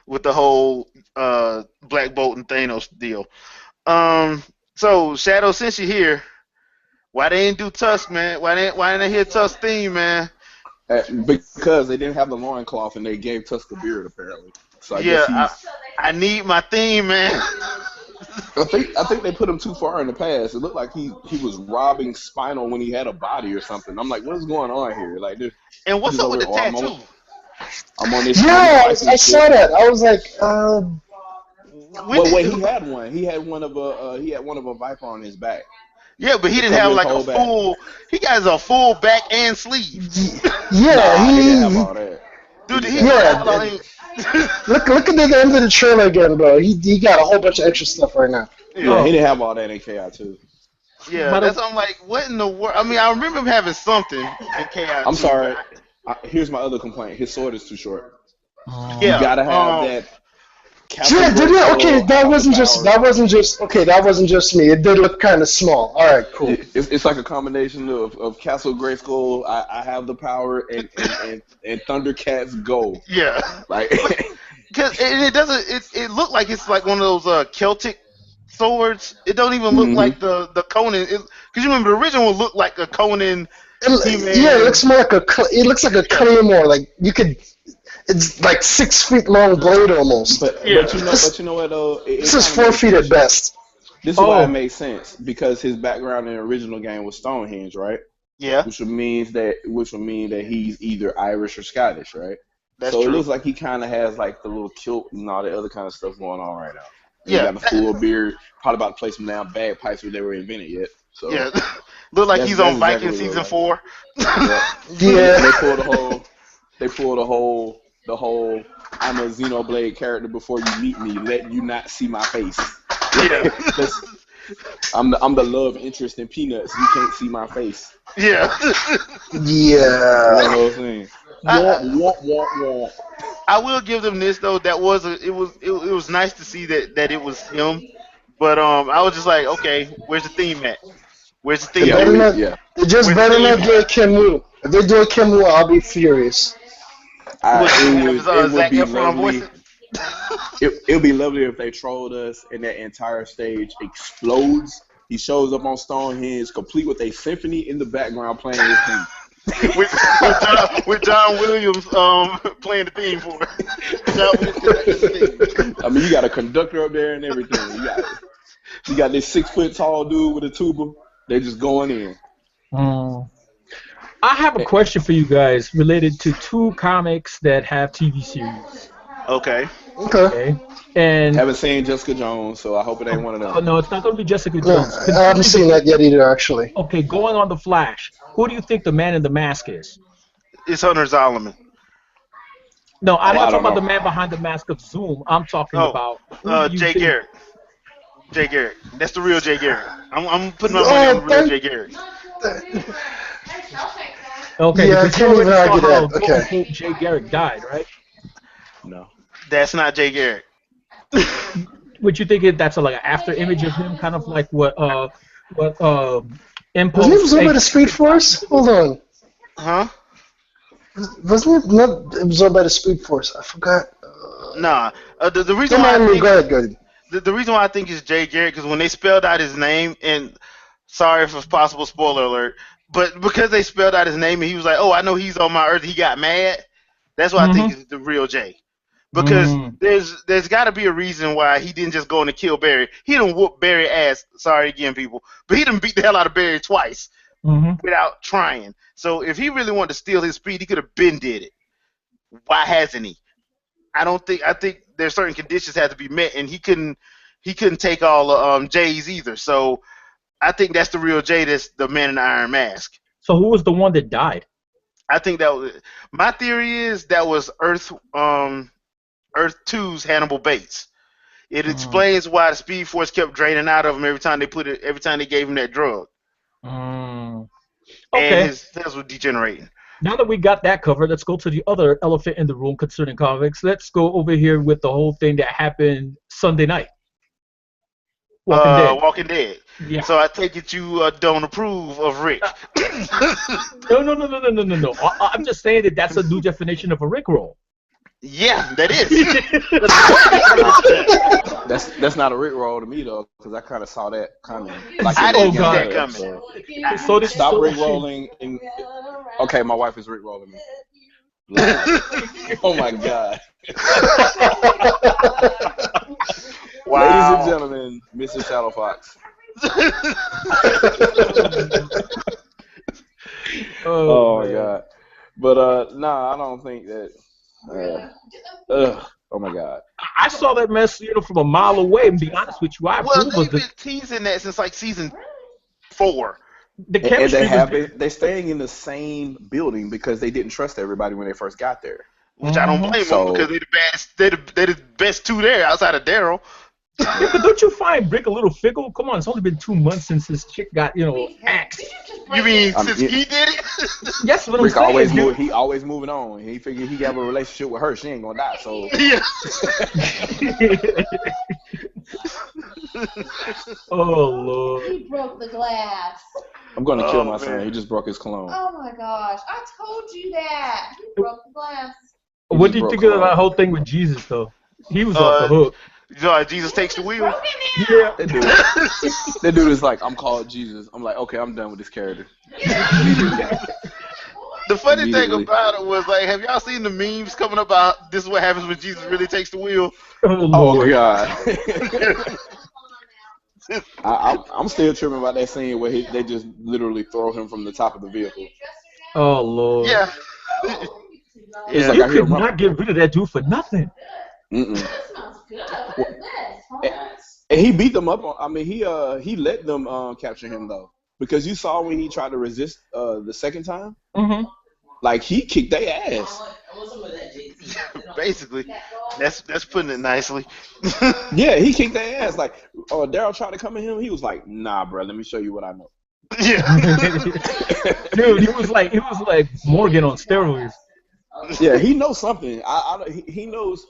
with the whole Black Bolt and Thanos deal. Um, so Shadow, since you're here, why they ain't do Tusk, man? Why ain't they hear Tusk theme, man? Because they didn't have the loincloth and they gave Tusk a beard apparently. So I guess Yeah, I, he's. I need my theme, man. I think they put him too far in the past. It looked like he was robbing Spinal when he had a body or something. I'm like, what is going on here? Like, And he what's just up over with the here. Oh, tattoo? I'm on this Yeah, Viking I ship. saw that. I was like, When Well, did? wait, he had one. He had one of a viper on his back Yeah, but he to didn't cover have his like a whole back. full. He got a full back and sleeve. yeah, Nah, he didn't have all that. He Dude, just he had the did. yeah. Hold back. on. Look at the end of the trailer again, bro. He got a whole bunch of extra stuff right now. Yeah, Yeah, he oh, didn't have all that in KI too. yeah. by That's the I'm like, what in the world? I mean, I remember him having something in KI I'm too, but sorry. Here's my other complaint. His sword is too short. You yeah. oh. gotta have that Castle Yeah, did it? Okay, Grayskull have the power. that wasn't just me. It did look kind of small. All right, cool. It's like a combination of Castle Grayskull. I have the power and Thundercats go Yeah, like. but because it doesn't. It looked like it's like one of those Celtic swords. It don't even look hmm like the Conan. Because you remember the original one looked like a Conan Yeah, it He-Man. looks more like it looks like a Yeah, claymore. Like you could, it's like 6 feet long blade almost. But yeah, but you know This but you know what though this it is kind of 4 feet makes at best. this is why it Oh, made sense because his background in the original game was Stonehenge, right? yeah. Which would mean that he's either Irish or Scottish, right? That's So it true. looks like he kind of has like the little kilt and all the other kind of stuff going on right now. And he Yeah, got the full beard, probably about to play some damn bagpipes if they were invented yet. So yeah. Look like that's he's that's on exactly Viking what it looks season like. 4. Yep. Yeah, And they pulled the whole I'm a Xenoblade character before you meet me, let you not see my face. Yeah, That's, I'm the love interest in Peanuts. You can't see my face. yeah. One of yeah. those things. I, Womp womp womp womp. I will give them this though. That was it was nice to see that it was him. But I was just like, okay, where's the theme at? Where's the They theme Yeah, at? better not. yeah. They just Where's the better theme not do at? a Kim Woo. If they do a Kim Woo, I'll be furious. I What they it gonna have his would it would Zac be Efron voice lovely. it? It would be lovely if they trolled us and that entire stage explodes. He shows up on Stonehenge, complete with a symphony in the background playing his theme. with John Williams playing the theme for it. John Williams conducting the theme. I mean, you got a conductor up there and everything. You got this 6 foot tall dude with a tuba. They're just going in. mm. I have a question for you guys related to two comics that have TV series. Okay. Okay. And Haven't seen Jessica Jones, so I hope it ain't one of oh, them. no, it's not going to be Jessica No, Jones. I haven't seen that yet either, actually. Okay, going on the Flash. Who do you think the man in the mask is? It's Hunter Zolomon. No, I'm Oh, not I talking don't about know. the man behind the mask of Zoom. I'm talking Oh, about who do you Jay think? Garrick. Jay Garrick. That's the real Jay Garrick. I'm putting my money on the Oh, real Jay Garrick. Okay, yeah, I because you can't even already saw argue how that. quote Okay. unquote Jay Garrick died, right? No. That's not Jay Garrick. Would you think that's like an after image of him, kind of like what Wasn't he Impulse? absorbed by the Speed Force? Hold on. Huh? Wasn't he not absorbed by the Speed Force? I forgot. Nah. The reason Don't why I mind me. think Go ahead, go ahead. the reason why I think it's Jay Garrick because when they spelled out his name and sorry for possible spoiler alert, but because they spelled out his name and he was like, oh, I know he's on my earth. He got mad. That's why I think Mm-hmm. it's the real Jay. Because Mm. there's got to be a reason why he didn't just go in and kill Barry. He done whoop Barry ass. Sorry again, people, but he done beat the hell out of Barry twice Mm-hmm. without trying. So if he really wanted to steal his speed, he could have been did it. Why hasn't he? I think there's certain conditions had to be met, and he couldn't take all J's either. So I think that's the real Jay. That's the man in the iron mask. So who was the one that died? I think that was my theory is that was Earth 2's Hannibal Bates. It Mm. explains why the Speed Force kept draining out of him every time they gave him that drug, Mm. and Okay. his cells were degenerating. Now that we got that covered, let's go to the other elephant in the room concerning comics. Let's go over here with the whole thing that happened Sunday night. Walking Dead. Walking Dead. Yeah. So I take it you don't approve of Rick. No. I'm just saying that that's a new definition of a Rickroll. Yeah, that is. That's not a Rick roll to me though, because I kind of saw that coming. Like I in the didn't see God. that beginning of the coming. episode. So did Stop so Rick rolling. Okay, my wife is Rick rolling me. Oh my God. Wow. Ladies and gentlemen, Mrs. Shadowfox. Oh my God. But nah, I don't think that. Oh my God. I saw that mess, from a mile away. And be honest with you, I Well, approve they've of been teasing that since like season 4. the And chemistry. they have Was, been. They're staying in the same building because they didn't trust everybody when they first got there. Which I don't blame them because So they're the best. They're the best two there outside of Daryl. yeah, but don't you find Brick a little fickle? Come on, it's only been 2 months since this chick got, axed. You mean I'm- since yeah. he did it? Yes, what I'm Rick saying. always Dude. he always moving on. He figured he have a relationship with her. She ain't gonna die. So Yeah. Oh Lord. He broke the glass. I'm gonna kill my man. son. He just broke his clone. Oh my gosh. I told you that. He broke the glass. What do you broke think of Cologne. that whole thing with Jesus, though? He was off the hook. Jesus takes the wheel. Yeah. That dude is like, I'm called Jesus. I'm like, okay, I'm done with this character. The funny thing Immediately. about it was like, have y'all seen the memes coming about this is what happens when Jesus really takes the wheel? Oh Oh Lord. my God. I'm still tripping about that scene where they just literally throw him from the top of the vehicle. Oh Lord. Yeah. It's Yeah. like You I hear could him. not get rid of that dude for nothing. Mm-mm. That smells good. What is this? And he beat them up. I mean, he let them capture him though, because you saw when he tried to resist the second time. Mm-hmm. Like he kicked their ass. Basically, that's putting it nicely. Yeah, he kicked their ass. Like Daryl tried to come at him. He was like, "Nah, bro, let me show you what I know." Yeah. Dude, he was like Morgan on steroids. Yeah, he knows something. He knows.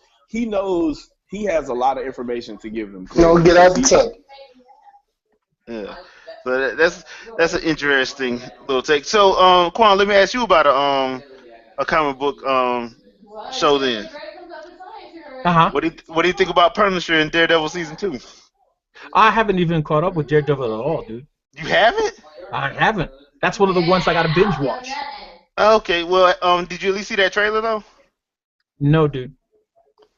He has a lot of information to give them. No, get out the tub. Yeah. So that's an interesting little take. So, Quan, let me ask you about a comic book show then. Uh-huh. What do you think about Punisher in Daredevil season 2? I haven't even caught up with Daredevil at all, dude. You haven't? I haven't. That's one of the ones I got to binge watch. Okay. Well, did you at least see that trailer though? No, dude.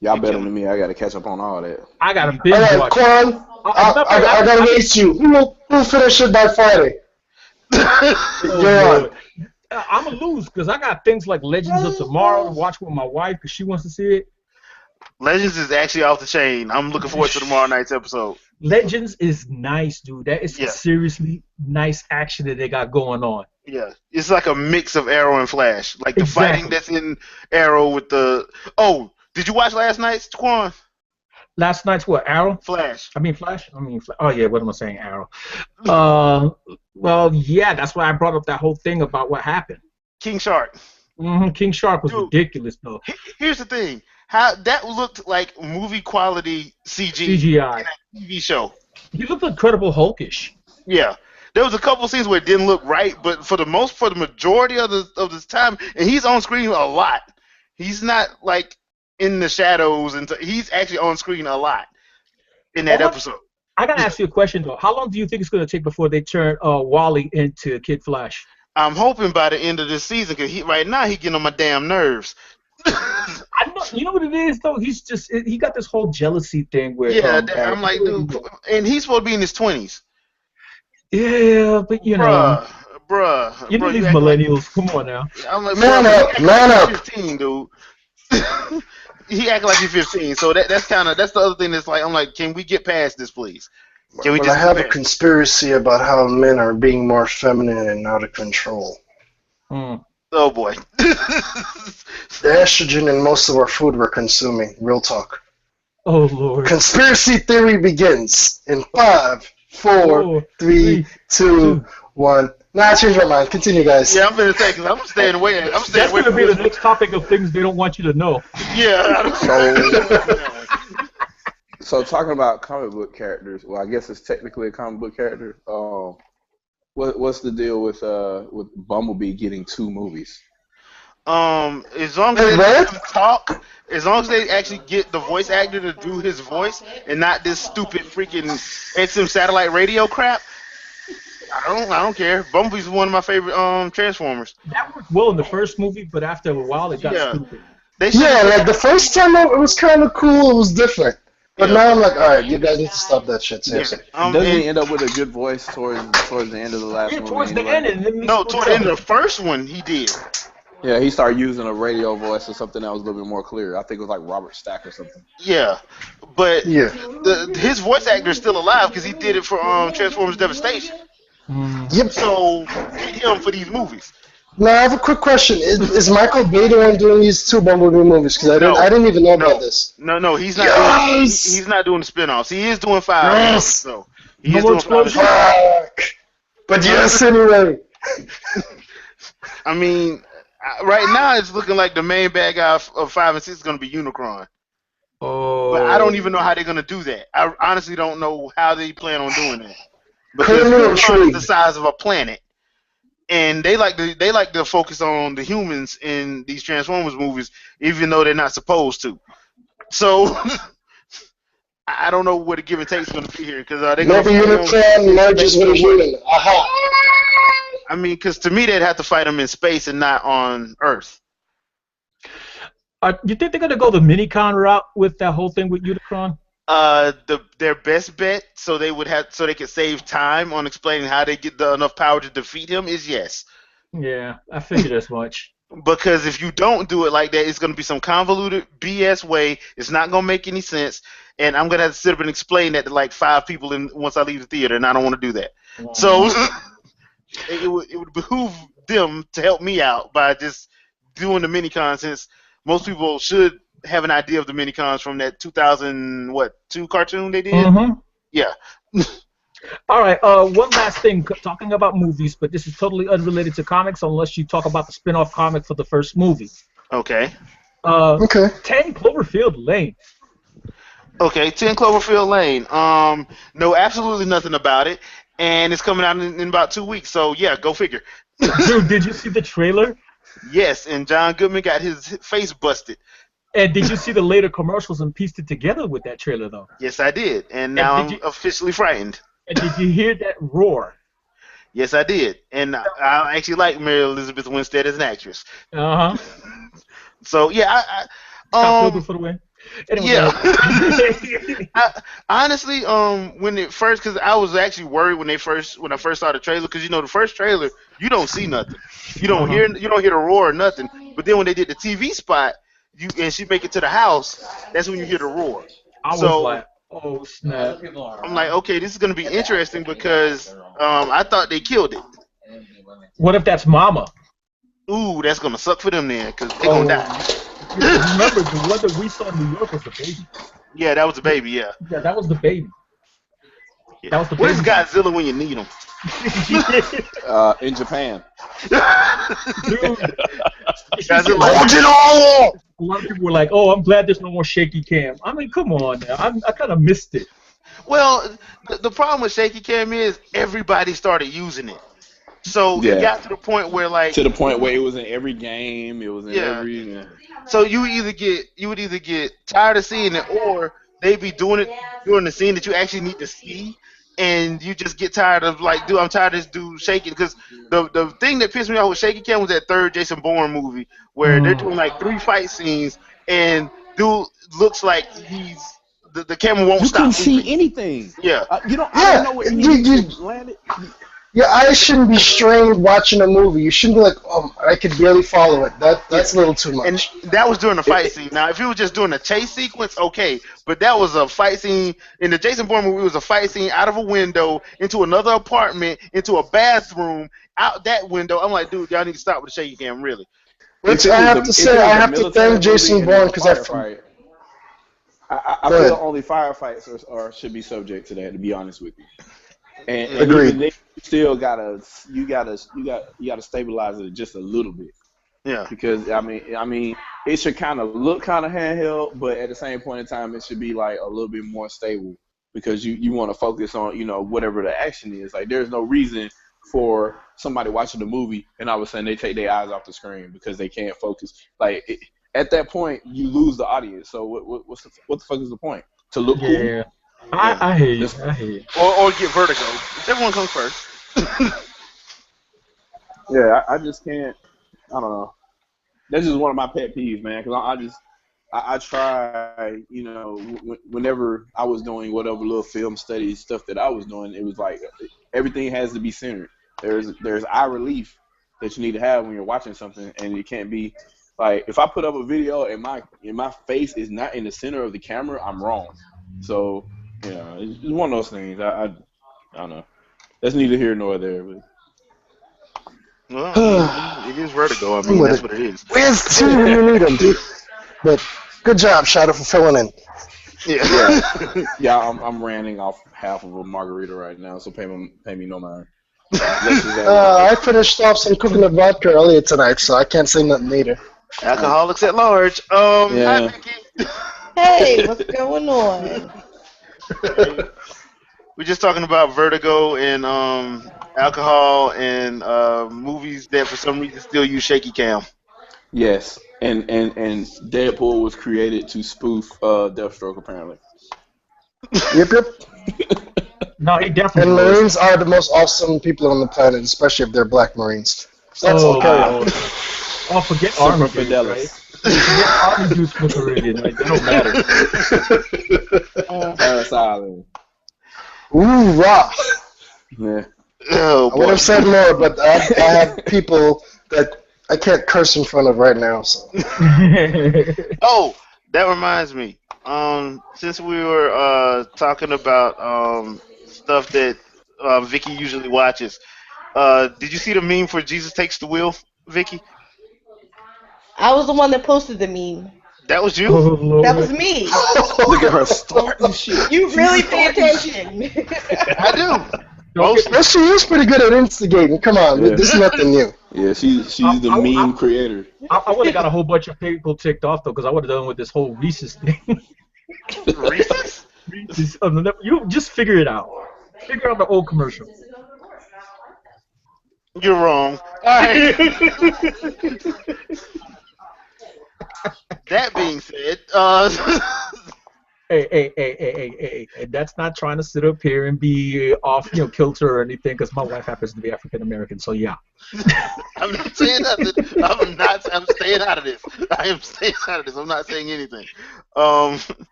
Y'all better than me. I got to catch up on all that. I got to All binge right, watch. Quan, I gotta race you. Who'll finish it by Friday? Oh, You're on. Lord. I'm going to lose because I got things like Legends of Tomorrow to watch with my wife because she wants to see it. Legends is actually off the chain. I'm looking forward to tomorrow night's episode. Legends is nice, dude. That is Yeah, seriously nice action that they got going on. yeah. It's like a mix of Arrow and Flash. Like the fighting Exactly. that's in Arrow with the. Oh, did you watch last night's Quan? Last night's what? Arrow? Flash. I mean Flash. Oh yeah. What am I saying? Arrow. Well, yeah. That's why I brought up that whole thing about what happened. King Shark. King Shark was Dude, ridiculous though. here's the thing. How that looked like movie quality CG CGI. in a TV show. He looked Incredible Hulkish. Yeah. There was a couple scenes where it didn't look right, but for the majority of this time, and he's on screen a lot. He's not like in the shadows, and he's actually on screen a lot in that episode. I gotta ask you a question though. How long do you think it's gonna take before they turn Wally into Kid Flash? I'm hoping by the end of this season, because right now he getting on my damn nerves. You know what it is though? He got this whole jealousy thing where I'm like, dude, and he's supposed to be in his 20s. Yeah, but you know, bruh, you know these millennials. Come on now. I'm like, man up. 15, dude. He acting like he's 15, so that's the other thing that's like, I'm like, can we get past this, please? Can we Well, just I have a conspiracy about how men are being more feminine and out of control. Oh boy. The estrogen in most of our food we're consuming. Real talk. Oh Lord. Conspiracy theory begins in 5, 4, 3, 2, 1. Nah, I changed my mind. Continue, guys. Yeah, I'm gonna say, because I'm staying away. That's gonna be the next topic of things they don't want you to know. Yeah. So talking about comic book characters, well, I guess it's technically a comic book character. What's the deal with Bumblebee getting 2 movies? As long as they let him talk, as long as they actually get the voice actor to do his voice and not this stupid freaking XM satellite radio crap, I don't care. Bumblebee's one of my favorite Transformers. That worked well in the first movie, but after a while it got stupid. Like the first time it was kind of cool. It was different. But now I'm like, all right, you guys need to stop that shit. Seriously. Doesn't he end up with a good voice towards the end of the last movie? Towards the end. Towards the end of the first one, he did. Yeah, he started using a radio voice or something that was a little bit more clear. I think it was like Robert Stack or something. Yeah, but his voice actor is still alive because he did it for Transformers Devastation. Yep. So get him for these movies. Now I have a quick question: Is Michael Bay the one doing these 2 Bumblebee movies? Because I didn't even know about this. No, he's not. He's not doing the spinoffs. He is doing 5. Yes. So he is doing 5. Fuck. But yes, anyway. I mean, right now it's looking like the main bad guy of 5 and 6 is going to be Unicron. Oh. But I don't even know how they're going to do that. I honestly don't know how they plan on doing that. Because Unicron is the size of a planet. And they like to focus on the humans in these Transformers movies, even though they're not supposed to. So I don't know what the give and take is going to be here, because they're going to Unicron merges with a human. Aha. I mean, because to me they'd have to fight them in space and not on Earth. You think they're going to go the Minicon route with that whole thing with Unicron? Their best bet, so they could save time on explaining how they get enough power to defeat him, is yes. Yeah, I figured as much. Because if you don't do it like that, it's going to be some convoluted BS way. It's not going to make any sense, and I'm going to have to sit up and explain that to like 5 people once I leave the theater, and I don't want to do that. Wow. So it would behoove them to help me out by just doing the Minicon, since most people should have an idea of the Minicons from that 2002 cartoon they did. Mm-hmm. Yeah. All right. One last thing, talking about movies, but this is totally unrelated to comics, unless you talk about the spin-off comic for the first movie. Okay. 10 Cloverfield Lane. Okay, 10 Cloverfield Lane. Know absolutely nothing about it, and it's coming out in about 2 weeks. So yeah, go figure. Dude, did you see the trailer? Yes, and John Goodman got his face busted. And did you see the later commercials and pieced it together with that trailer, though? Yes, I did. And now I'm officially frightened. And did you hear that roar? Yes, I did. And I actually like Mary Elizabeth Winstead as an actress. Uh-huh. So, yeah. Scott Pilgrim for the win. Anyway, yeah. Honestly, when it first, because I was actually worried when I first saw the trailer, because the first trailer, you don't see nothing. You don't hear the roar or nothing. But then when they did the TV spot, and she make it to the house, that's when you hear the roar. I was So like, oh snap. I'm like, okay, this is gonna be interesting because I thought they killed it. What if that's Mama? Ooh, that's gonna suck for them then, cause they gonna Oh, die. remember the one that we saw in New York was the baby. Yeah, that was a baby. Yeah. Yeah, that was the baby. Yeah. That was the Where's baby. Godzilla when you need him? In Japan. Dude, Godzilla. Hold it all! a lot of people were like, "Oh, I'm glad there's no more shaky cam." I mean, come on now. I kind of missed it. Well, the problem with shaky cam is everybody started using it, so it Yeah. got to the point where like To the point where it was in every game. It was in yeah. every. Yeah. So you would either get tired of seeing it, or they be doing it during the scene that you actually need to see, and you just get tired of like, dude, I'm tired of this dude shaking. Because the thing that pissed me off with shaky cam was that third Jason Bourne movie where they're doing like 3 fight scenes, and dude looks like the camera won't You stop couldn't see moving. anything. Yeah. You don't. I Yeah, don't know where he landed. Your eyes shouldn't be strained watching a movie. You shouldn't be like, oh, I could barely follow it. That's a little too And much. that was during the fight scene. Now, if it was just doing a chase sequence, okay. But that was a fight scene in the Jason Bourne movie. It was a fight scene out of a window into another apartment into a bathroom out that window. I'm like, dude, y'all need to stop with the shaky cam, really. Which I have to say, I have to thank Jason Bourne because I feel only firefights should be subject to that. To be honest with you, and Agreed. even then, you still gotta stabilize it just a little bit. Yeah. Because I mean, it should kind of look kind of handheld, but at the same point in time, it should be like a little bit more stable because you want to focus on whatever the action is. Like there's no reason for somebody watching the movie and all of a sudden they take their eyes off the screen because they can't focus. Like at that point, you lose the audience. So what the fuck is the point? To look cool? Yeah. I hear you. I hear you. Or get vertigo. Whichever one comes first. Yeah, I just can't. I don't know. That's just one of my pet peeves, man. Because I try, whenever I was doing whatever little film study stuff that I was doing, it was like everything has to be centered. There's eye relief that you need to have when you're watching something, and it can't be like if I put up a video and my face is not in the center of the camera, I'm wrong. So it's one of those things. I don't know. That's neither here nor there. But. Well, it is vertigo. I mean, that's what it is. Where's the team when you need them, dude? But good job, Shadow, for filling in. Yeah. I'm ranting off half of a margarita right now, so pay me no mind. I finished off some coconut vodka earlier tonight, so I can't say nothing later. Alcoholics at large. Hi, Vicky. Hey, what's going on? We're just talking about vertigo and alcohol and movies that for some reason still use shaky cam. Yes, and Deadpool was created to spoof Deathstroke apparently. Yep. No, he definitely. And was. Marines are the most awesome people on the planet, especially if they're black Marines. That's okay. Oh, forget Army dudes, right? Forget Army dudes for Caribbean, right? They don't matter. Parris Island. Ooh, rah. Yeah. Oh, I would have said more, but I have people that I can't curse in front of right now. So. Oh, that reminds me. Since we were talking about stuff that Vicky usually watches, did you see the meme for Jesus Takes the Wheel, Vicky? I was the one that posted the meme. That was you? Oh, Lord. That was me. Look at her starting shit. You really pay attention. I do. Well, she is pretty good at instigating. Come on, this is nothing new. Yeah, she's the meme creator. I would have got a whole bunch of people ticked off though, because I would have done with this whole Reese's thing. Reese's? Reese's, you just figure it out. Figure out the old commercial. You're wrong. All right. That being said, Hey, that's not trying to sit up here and be off, kilter or anything, because my wife happens to be African American, so yeah. I'm not saying nothing. I'm staying out of this. I am staying out of this. I'm not saying anything. Oh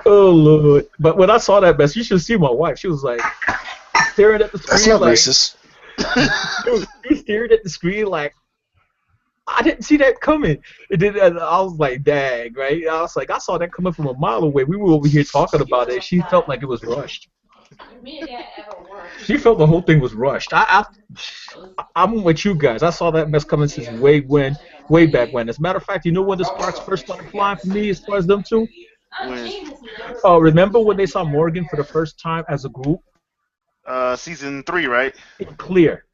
Lord! But when I saw that mess, you should see my wife. She was like staring at the screen. That's not like, racist. She was staring at the screen like, I didn't see that coming. And then I was like, dang, right? I was like, I saw that coming from a mile away. We were over here talking about it. She felt like it was rushed. Me and Dad ever worked. She felt the whole thing was rushed. I'm with you guys. I saw that mess coming since way back when. As a matter of fact, you know when the sparks first started flying for me as far as them two? When Remember when they saw Morgan for the first time as a group? season 3, right? Clear.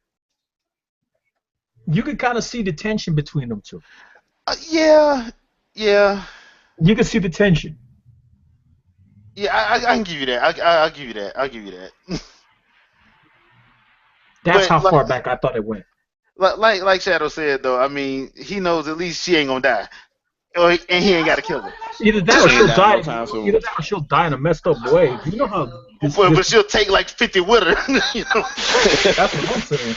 You could kind of see the tension between them two. Yeah. You could see the tension. Yeah, I can give you that. I'll give you that. I'll give you that. That's But how far back I thought it went. like Shadow said though, I mean, he knows at least she ain't gonna die, and he ain't got to kill her. Either that or She she'll ain't got die. no time soon. Either that or she'll die in a messed up way. You know how But she'll take like 50 with her. You know, that's what I'm saying.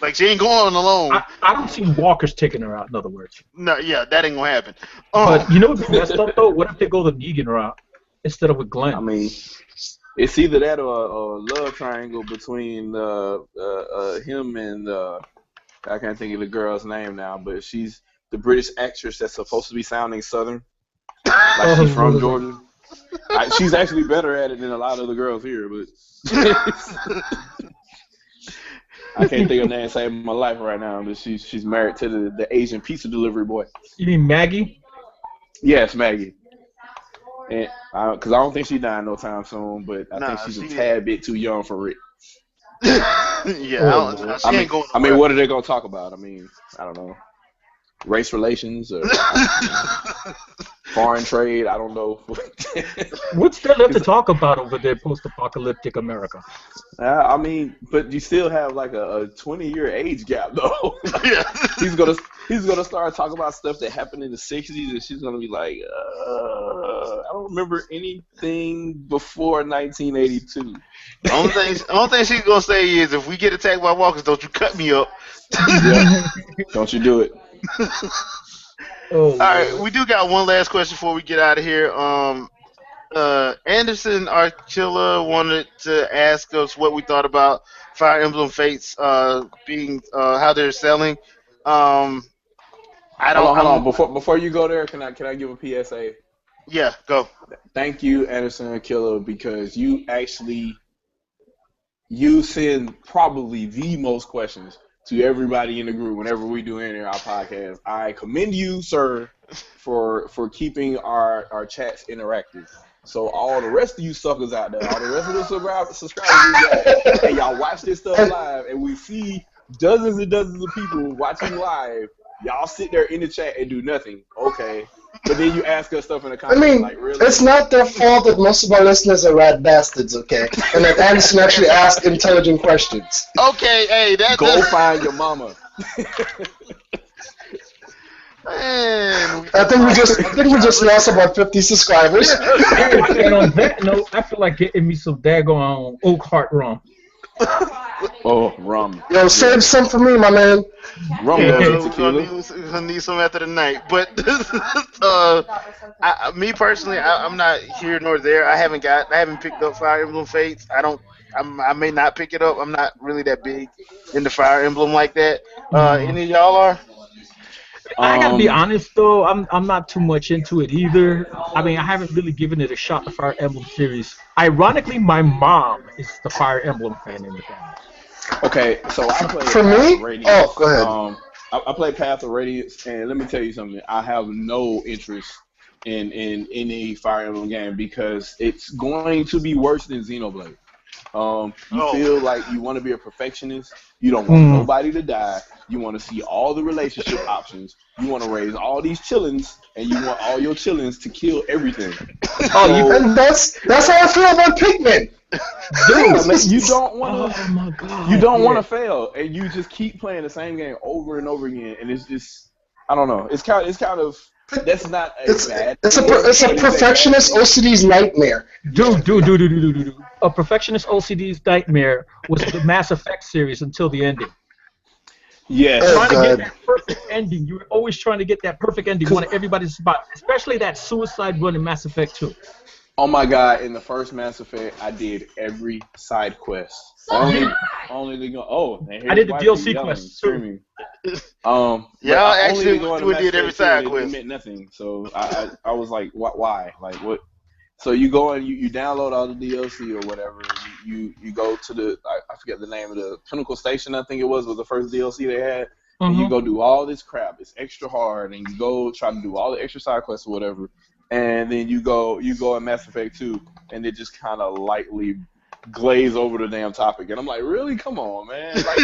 like she ain't going alone. I don't see Walker's taking her out. In other words. No, yeah, that ain't gonna happen. But you know what's messed up though? What if they go the Negan route instead of with Glenn? I mean, it's either that or a love triangle between him and I can't think of the girl's name now, but she's the British actress that's supposed to be sounding Southern, like she's from Georgia. She's actually better at it than a lot of the girls here, but I can't think of her name saving my life right now. But she's married to the Asian pizza delivery boy. You mean Maggie? Yes, Maggie. And because I don't think she's dying no time soon, but I think she's a tad bit too young for Rick. Yeah, she ain't going. I mean, what are they gonna talk about? I mean, I don't know, race relations or foreign trade. I don't know. What's there left to talk about over there, post-apocalyptic America? I mean, but you still have like a 20-year age gap though. Yeah. He's gonna start talking about stuff that happened in the '60s, and she's gonna be like, I don't remember anything before 1982. The only thing she's gonna say is, if we get attacked by walkers, don't you cut me up. Yeah. Don't you do it. All right, we do got one last question before we get out of here. Anderson Archilla wanted to ask us what we thought about Fire Emblem Fates being how they're selling. Hold on. Before you go there, can I give a PSA? Yeah, go. Thank you, Anderson Killer, because you send probably the most questions to everybody in the group whenever we do any of our podcasts. I commend you, sir, for keeping our chats interactive. So all the rest of you suckers out there, all the rest of the subscribers, and y'all watch this stuff live, and we see dozens and dozens of people watching live. Y'all sit there in the chat and do nothing. Okay. But then you ask us stuff in the comments. I mean, like, really? It's not their fault that most of our listeners are rat bastards, okay? And that Anderson actually asked intelligent questions. Okay, hey, Go find your mama. Man, I think we just lost about 50 subscribers. And on that note, I feel like getting me some daggone Oak Heart rum. Oh, rum. Yo, save some for me, my man. Rum goes tequila. We're gonna need some after the night. But me personally, I'm not here nor there. I haven't picked up Fire Emblem Fates. I may not pick it up. I'm not really that big into Fire Emblem like that. Any of y'all are? I gotta be honest though, I'm not too much into it either. I mean, I haven't really given it a shot, the Fire Emblem series. Ironically, my mom is the Fire Emblem fan in the family. Okay, so I play For me? Oh, go ahead. I play Path of Radiance, and let me tell you something. I have no interest in any Fire Emblem game because it's going to be worse than Xenoblade. You feel like you want to be a perfectionist. You don't want nobody to die. You want to see all the relationship options. You want to raise all these chillins, and you want all your chillins to kill everything. And that's how I feel about Pikmin. Dude, you don't want to. Oh my god! You don't want to fail, and you just keep playing the same game over and over again, and it's just, I don't know. It's kind of. That's not bad. It's a perfectionist OCD's nightmare. Dude. A perfectionist OCD's nightmare was the Mass Effect series until the ending. Yes. Trying to get that perfect ending. You were always trying to get that perfect ending. You wanted everybody to survive, especially that suicide run in Mass Effect 2. Oh my God! In the first Mass Effect, I did every side quest. So did Only to go. Oh, and I here's did the wifey DLC yelling, quests too. screaming. But Y'all I only actually to go into Mass did every Effect 2, and side it quest. meant nothing. So I was like, why? Like what? So you go and you download all the DLC or whatever. You go to the I forget the name of the Pinnacle Station. I think it was the first DLC they had. And you go do all this crap. It's extra hard, and you go try to do all the extra side quests or whatever. And then you go in Mass Effect 2, and it just kind of lightly glaze over the damn topic. And I'm like, really? Come on, man! Like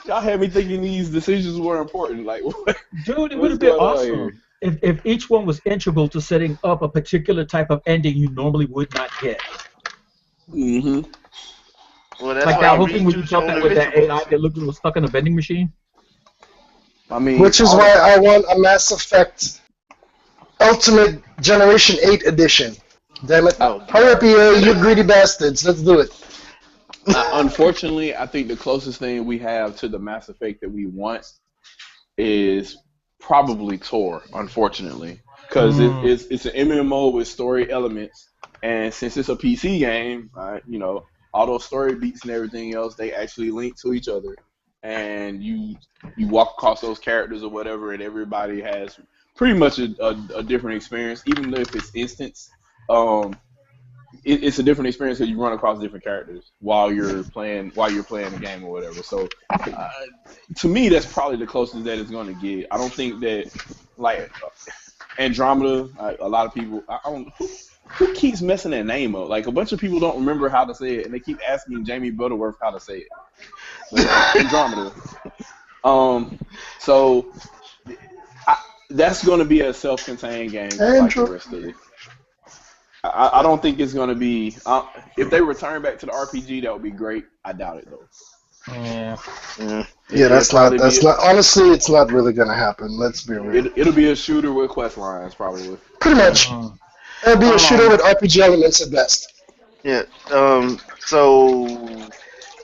y'all had me thinking these decisions were important. Like, what? Dude, it would have been awesome if each one was integral to setting up a particular type of ending you normally would not get. Mm-hmm. Well, that's Like why that you whole thing when you read thought that with that AI that looked was stuck in a vending machine. I mean, Which is why I want a Mass Effect Ultimate Generation 8 Edition. Damn it. Oh, Hurry up, EA, you greedy bastards. Let's do it. Unfortunately, I think the closest thing we have to the Mass Effect that we want is probably Tor, unfortunately. Because it's an MMO with story elements, and since it's a PC game, all those story beats and everything else, they actually link to each other. And you walk across those characters or whatever, and everybody has pretty much a different experience, even if it's instance. It's a different experience because you run across different characters while you're playing the game or whatever. So, to me, that's probably the closest that it's going to get. I don't think that like Andromeda. A lot of people, I don't who keeps messing that name up. Like a bunch of people don't remember how to say it, and they keep asking Jamie Butterworth how to say it. Andromeda. So that's going to be a self-contained game like the rest of it. I don't think it's going to be. If they return back to the RPG, that would be great. I doubt it though. Yeah, that's not. Honestly, it's not really going to happen. Let's be real. It'll be a shooter with quest lines, probably. Pretty much. It'll be a shooter with RPG elements at best. Yeah. So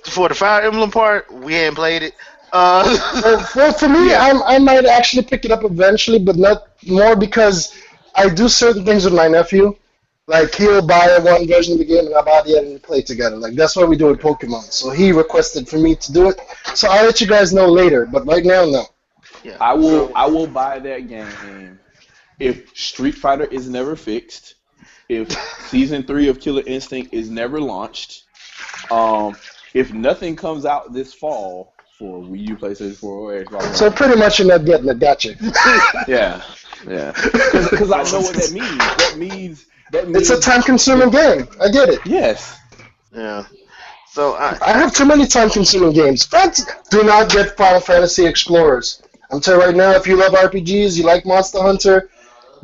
for the Fire Emblem part, we ain't played it. Well, for me, yeah. I might actually pick it up eventually, but not more because I do certain things with my nephew. Like, he'll buy one version of the game and I'll buy the other and play together. Like, that's what we do with Pokemon. So he requested for me to do it. So I'll let you guys know later, but right now, no. Yeah. I will buy that game if Street Fighter is never fixed, if Season 3 of Killer Instinct is never launched, if nothing comes out this fall for Wii U, PlayStation 4, or Xbox. So pretty much you're not getting it, gotcha. Yeah. Because I know what that means. That means it's a time-consuming game. I get it. Yes. Yeah. So I have too many time-consuming games. Do not get Final Fantasy Explorers. I'm telling you right now, if you love RPGs, you like Monster Hunter,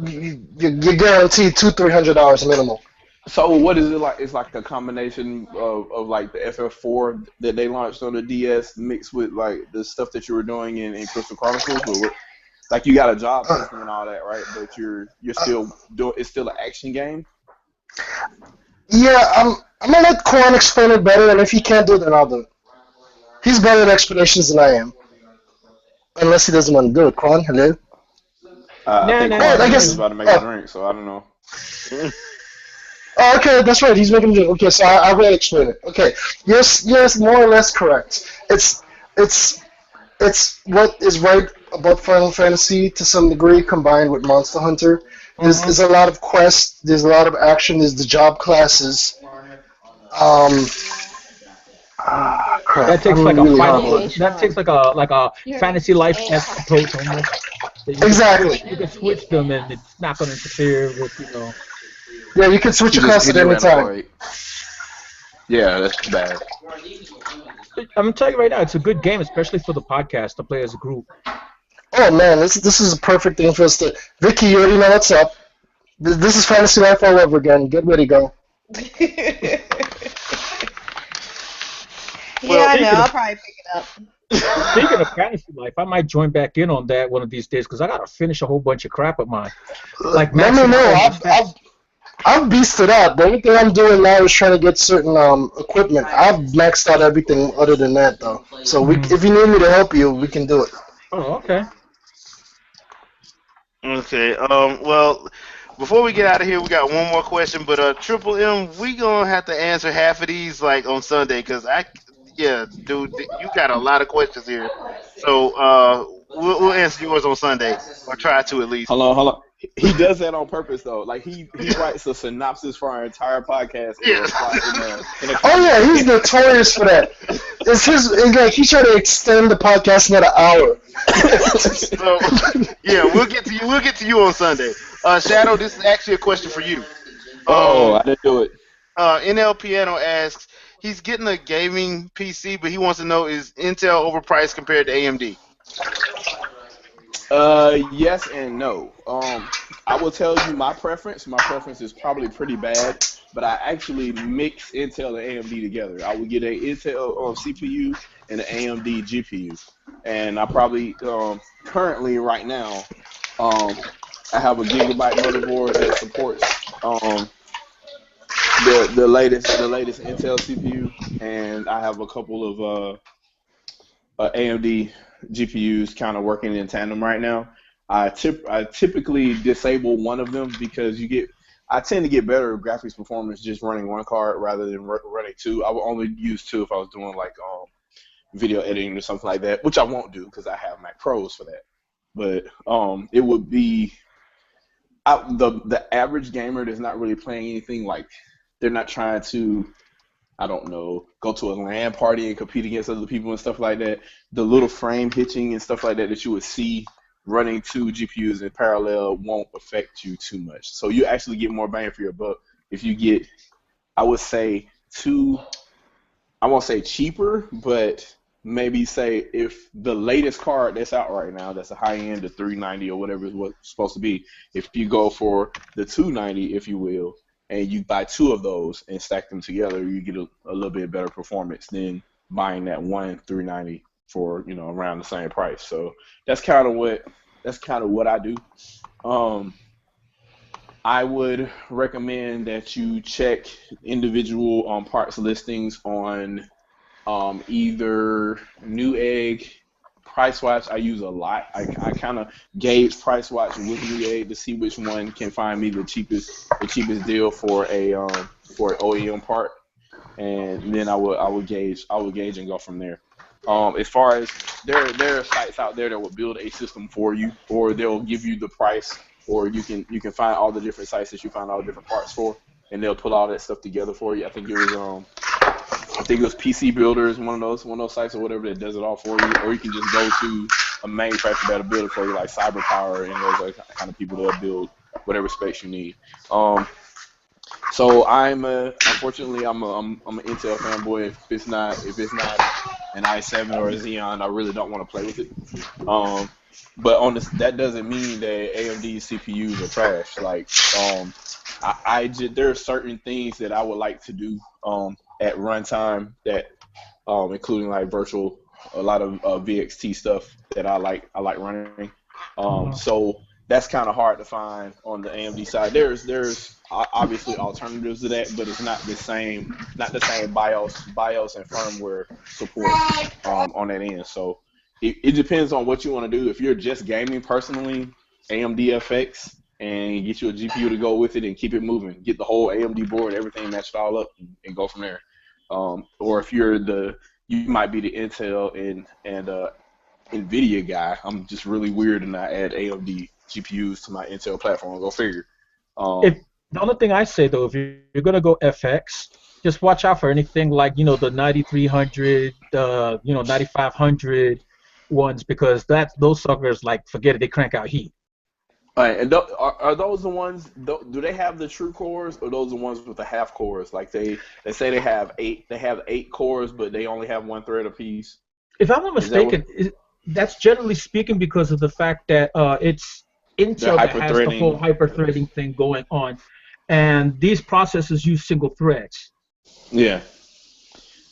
you're guaranteed $200-300 minimal. So what is it like? It's like a combination of like the FF4 that they launched on the DS mixed with like the stuff that you were doing in Crystal Chronicles, or what? Like you got a job system and all that, right? But you're still doing. It's still an action game. Yeah, I'm gonna let Quan explain it better, and if he can't do it, then I'll do it. He's better at explanations than I am, unless he doesn't want to do it. Quan, hello. I think Quan is about to make a drink, so I don't know. Oh, okay, that's right. He's making a drink. Okay, so I will explain it. Okay, yes, more or less correct. It's what is right about Final Fantasy to some degree, combined with Monster Hunter. There's a lot of quests. There's a lot of action. There's the job classes. Crap. That takes like really that takes like a fantasy life-esque approach almost. Exactly. You can switch them, and it's not going to interfere with Yeah, you can switch across at any time. Yeah, that's bad. I'm telling you right now, it's a good game, especially for the podcast to play as a group. Oh man, this is a perfect thing for us to. Vicky, you already know what's up. This is Fantasy Life all over again. Get ready, go. Yeah, I know. I'll probably pick it up. Speaking of Fantasy Life, I might join back in on that one of these days because I gotta finish a whole bunch of crap of mine. Like, let me know. I've beasted out. The only thing I'm doing now is trying to get certain equipment. I've maxed out everything other than that, though. So if you need me to help you, we can do it. Oh, okay. Okay. Well, Before we get out of here, we got one more question, but Triple M, we gonna have to answer half of these like on Sunday, cause yeah, dude, you got a lot of questions here. So we'll answer yours on Sunday, or try to at least. Hold on, hold on. He does that on purpose though. Like he writes a synopsis for our entire podcast in Yeah. a Oh yeah, he's notorious for that. It's like he's trying to extend the podcast another hour. So yeah, we'll get to you. We'll get to you on Sunday. Shadow, this is actually a question for you. I didn't do it. NL Piano asks, he's getting a gaming PC, but he wants to know, is Intel overpriced compared to AMD? Yes and no. I will tell you my preference. My preference is probably pretty bad, but I actually mix Intel and AMD together. I would get an Intel CPU and an AMD GPU, and I probably currently right now I have a Gigabyte motherboard that supports the latest Intel CPU, and I have a couple of AMD GPUs kind of working in tandem right now. I typically disable one of them because I tend to get better graphics performance just running one card rather than running two. I will only use two if I was doing like video editing or something like that, which I won't do because I have Mac Pros for that. But it would be the average gamer that's not really playing anything, like they're not trying to, I don't know, go to a LAN party and compete against other people and stuff like that. The little frame hitching and stuff like that you would see running two GPUs in parallel won't affect you too much. So you actually get more bang for your buck if you get, I would say, I won't say cheaper, but maybe say if the latest card that's out right now, that's a high end, the 390 or whatever is what's supposed to be, if you go for the 290, if you will, and you buy two of those and stack them together, you get a little bit better performance than buying that one 390 for around the same price. So that's kind of what I do. I would recommend that you check individual parts listings on either Newegg, PriceWatch. I use a lot. I kind of gauge PriceWatch with Newegg to see which one can find me the cheapest deal for a for an OEM part, and then I would gauge and go from there. As far as there are sites out there that will build a system for you, or they'll give you the price, or you can find all the different sites that you find all the different parts for, and they'll put all that stuff together for you. I think it was PC Builder is one of those sites or whatever that does it all for you, or you can just go to a manufacturer that'll build it for you, like CyberPower and those kind of people that'll build whatever specs you need. So unfortunately I'm an Intel fanboy. If it's not an i7 or a Xeon, I really don't want to play with it. But that doesn't mean that AMD CPUs are trash. Like there are certain things that I would like to do at runtime that including like a lot of VXT stuff that I like running. So that's kind of hard to find on the AMD side. There's obviously alternatives to that, but it's not the same BIOS and firmware support on that end. So it depends on what you want to do. If you're just gaming personally, AMD FX, and get you a GPU to go with it and keep it moving. Get the whole AMD board, everything matched all up, and go from there. Or if you might be the Intel and NVIDIA guy. I'm just really weird and I add AMD GPUs to my Intel platform. Go figure. The only thing I say though, if you're gonna go FX, just watch out for anything like the 9300, 9500 ones, because those suckers, like, forget it, they crank out heat. All right, and are those the ones? Do they have the true cores, or those the ones with the half cores? Like they say they have 8 cores, but they only have 1 thread apiece. If I'm not mistaken, that's generally speaking because of the fact that it's Intel that has the whole hyper-threading thing going on, and these processors use single threads. Yeah.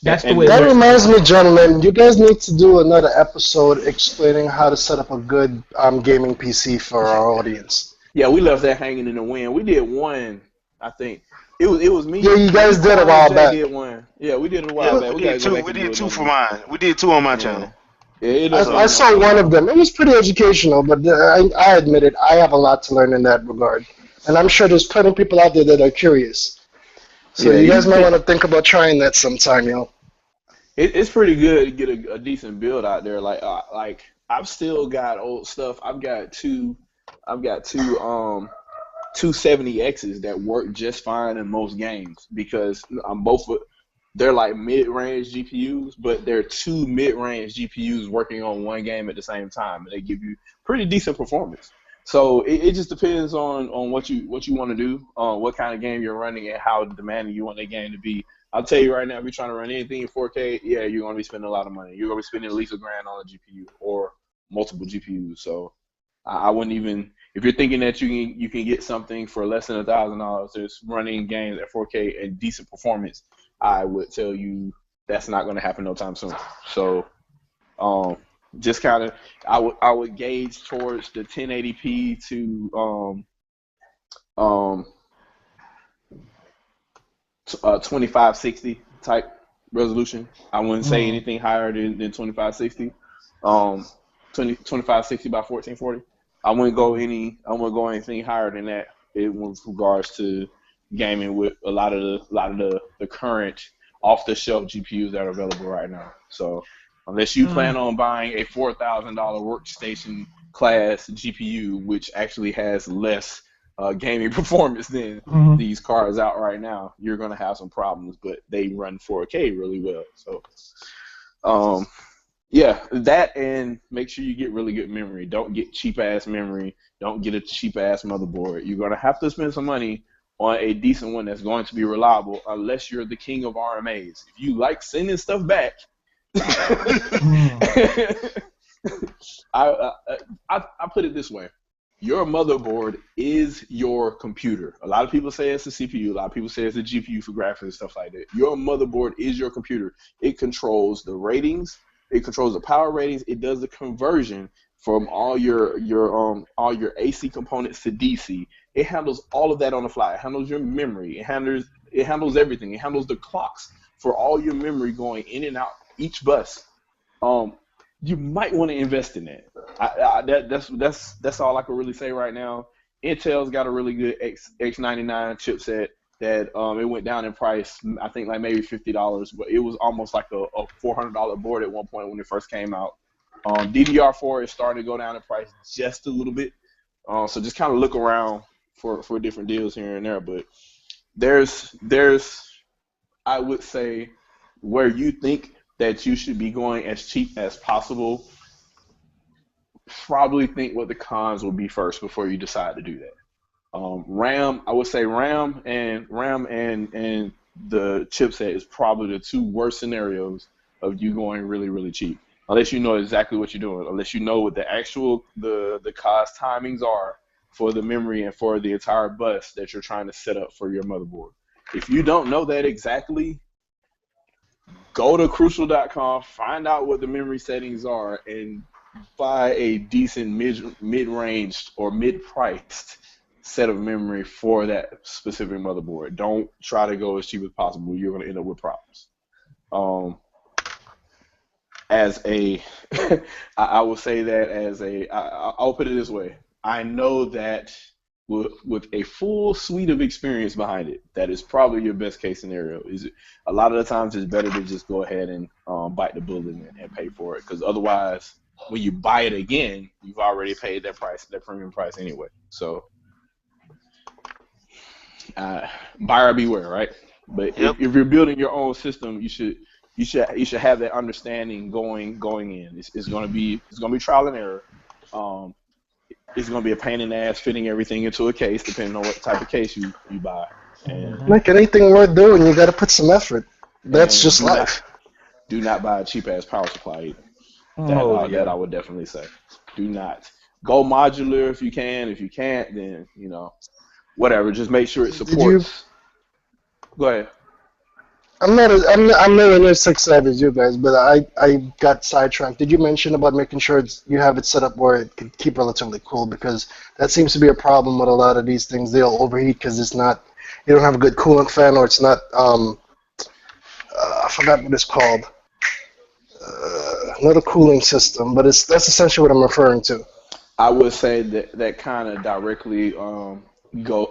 That's the way. That reminds me, gentlemen, you guys need to do another episode explaining how to set up a good gaming PC for our audience. Yeah, we left that hanging in the wind. We did one, I think. It was me. Yeah, you guys did a while back. Did one. Yeah, we did it a while back. We did two for mine. We did 2 on my channel. Yeah, I saw one of them. It was pretty educational, but I admit it, I have a lot to learn in that regard. And I'm sure there's plenty of people out there that are curious. So Yeah, you guys might want to think about trying that sometime, yo. it's pretty good to get a decent build out there. Like I've still got old stuff. I've got two 270Xs that work just fine in most games because they're like mid-range GPUs, but they're two mid-range GPUs working on one game at the same time, and they give you pretty decent performance. So it just depends on what you want to do, what kind of game you're running, and how demanding you want that game to be. I'll tell you right now, if you're trying to run anything in 4K, yeah, you're going to be spending a lot of money. You're going to be spending at least $1,000 on a GPU or multiple GPUs. So I wouldn't even, if you're thinking that you can get something for less than $1,000 that's running games at 4K and decent performance, I would tell you that's not going to happen no time soon. So just kind of, I would gauge towards the 1080p to 2560 type resolution. I wouldn't say anything higher than 2560. 2560 by 1440. I wouldn't go anything higher than that with regards to gaming with a lot of the current off the shelf GPUs that are available right now. So unless you plan on buying a $4,000 workstation class GPU, which actually has less gaming performance than these cards out right now, you're gonna have some problems. But they run 4K really well. So yeah, that, and make sure you get really good memory. Don't get cheap ass memory. Don't get a cheap ass motherboard. You're gonna have to spend some money on a decent one that's going to be reliable, unless you're the king of RMAs. If you like sending stuff back, I put it this way: your motherboard is your computer. A lot of people say it's a CPU. A lot of people say it's a GPU for graphics and stuff like that. Your motherboard is your computer. It controls the ratings. It controls the power ratings. It does the conversion from all your AC components to DC. It handles all of that on the fly. It handles your memory. It handles everything. It handles the clocks for all your memory going in and out each bus. You might want to invest in that. That's all I can really say right now. Intel's got a really good X99 chipset that it went down in price. I think like maybe $50, but it was almost like a $400 board at one point when it first came out. DDR4 is starting to go down in price just a little bit. So just kind of look around for different deals here and there. But there's I would say where you think that you should be going as cheap as possible, probably think what the cons will be first before you decide to do that. RAM, I would say RAM and the chipset is probably the two worst scenarios of you going really, really cheap. Unless you know exactly what you're doing, unless you know what the actual the cost timings are for the memory and for the entire bus that you're trying to set up for your motherboard. If you don't know that exactly, go to Crucial.com, find out what the memory settings are, and buy a decent mid-ranged or mid-priced set of memory for that specific motherboard. Don't try to go as cheap as possible. You're going to end up with problems. I will say that I'll put it this way. I know that with a full suite of experience behind it, that is probably your best case scenario. A lot of the times it's better to just go ahead and bite the bullet and pay for it, because otherwise, when you buy it again, you've already paid that premium price anyway. So, buyer beware, right? But if you're building your own system, you should have that understanding going in. It's going to be trial and error. It's going to be a pain in the ass fitting everything into a case, depending on what type of case you buy. And like anything worth doing, you got to put some effort. That's just life. Do not buy a cheap ass power supply either. That I would definitely say. Do not. Go modular if you can. If you can't, then whatever. Just make sure it supports. Go ahead. I'm nowhere near tech savvy as you guys, but I got sidetracked. Did you mention about making sure you have it set up where it can keep relatively cool? Because that seems to be a problem with a lot of these things. They'll overheat because you don't have a good coolant fan, or it's not. I forgot what it's called. Not a cooling system, but that's essentially what I'm referring to. I would say that kind of directly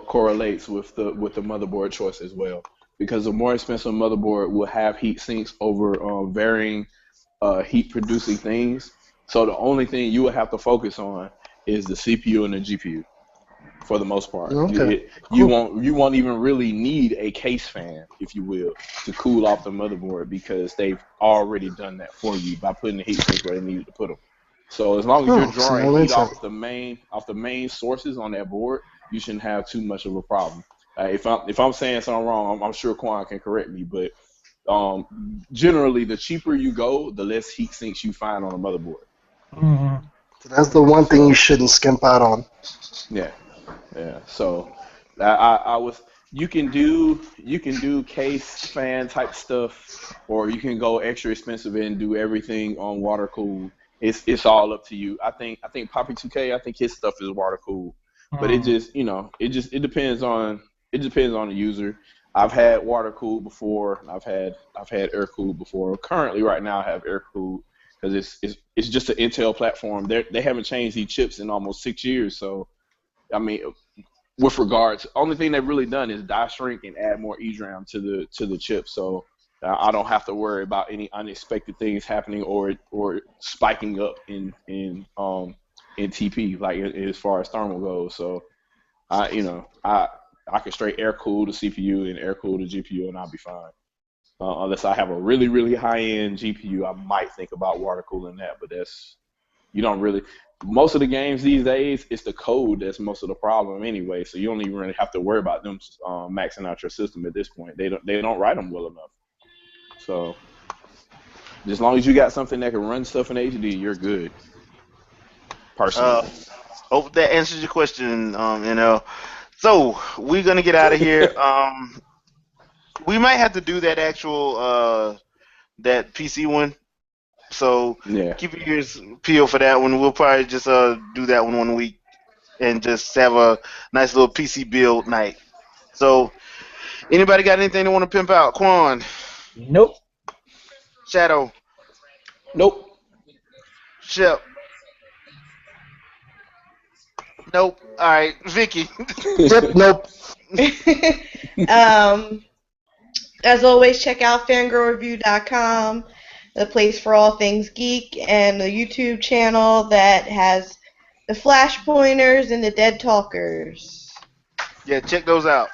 correlates with the motherboard choice as well. Because the more expensive motherboard will have heat sinks over varying heat producing things. So the only thing you will have to focus on is the CPU and the GPU for the most part. Okay, You cool. won't even really need a case fan, if you will, to cool off the motherboard because they've already done that for you by putting the heat sinks where they needed to put them. So as long as you're Oh, so drawing that heat makes sense. off the main sources on that board, you shouldn't have too much of a problem. If I'm saying something wrong, I'm sure Quan can correct me, but generally the cheaper you go, the less heat sinks you find on a motherboard. Mm-hmm. So that's the one thing you So shouldn't skimp out on. yeah. Yeah, so I was you can do case fan type stuff, or you can go extra expensive and do everything on water cooled. It's all up to you. I think Poppy 2K, I think his stuff is water cooled, but it Mm. just it depends on the user. I've had water cooled before. I've had air cooled before. Currently, right now, I have air cooled because it's just an Intel platform. They haven't changed these chips in almost 6 years, so. I mean, with regards, only thing they've really done is die shrink and add more EDRAM to the chip. So I don't have to worry about any unexpected things happening or spiking up in TP like as far as thermal goes. So I can straight air cool the CPU and air cool the GPU and I'll be fine. Unless I have a really really high end GPU, I might think about water cooling that, but that's you don't really. Most of the games these days, it's the code that's most of the problem anyway. So you don't even really have to worry about them maxing out your system at this point. They don't write them well enough. So as long as you got something that can run stuff in HD, you're good. Uh, Personally, Hope that answers your question. So we're gonna get out of here. We might have to do that actual that PC one. So yeah. keep your ears peeled for that one. We'll probably just do that one week and just have a nice little PC build night. So anybody got anything they want to pimp out? Quan, Nope. Shadow, Nope. Shep. Nope. All right, Vicky. Yep, nope. um, as always, check out fangirlreview.com, the place for all things geek, and the YouTube channel that has the Flash Pointers and the Dead Talkers. Yeah, check those out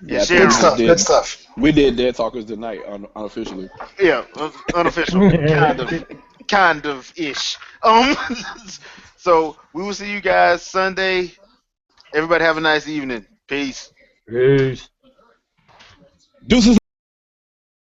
and Yeah, I think share Good we them. just stuff. Good did. stuff. We did Dead Talkers tonight unofficially. Yeah, unofficial, kind of ish. So we will see you guys Sunday. Everybody have a nice evening. Peace. Peace. Deuces.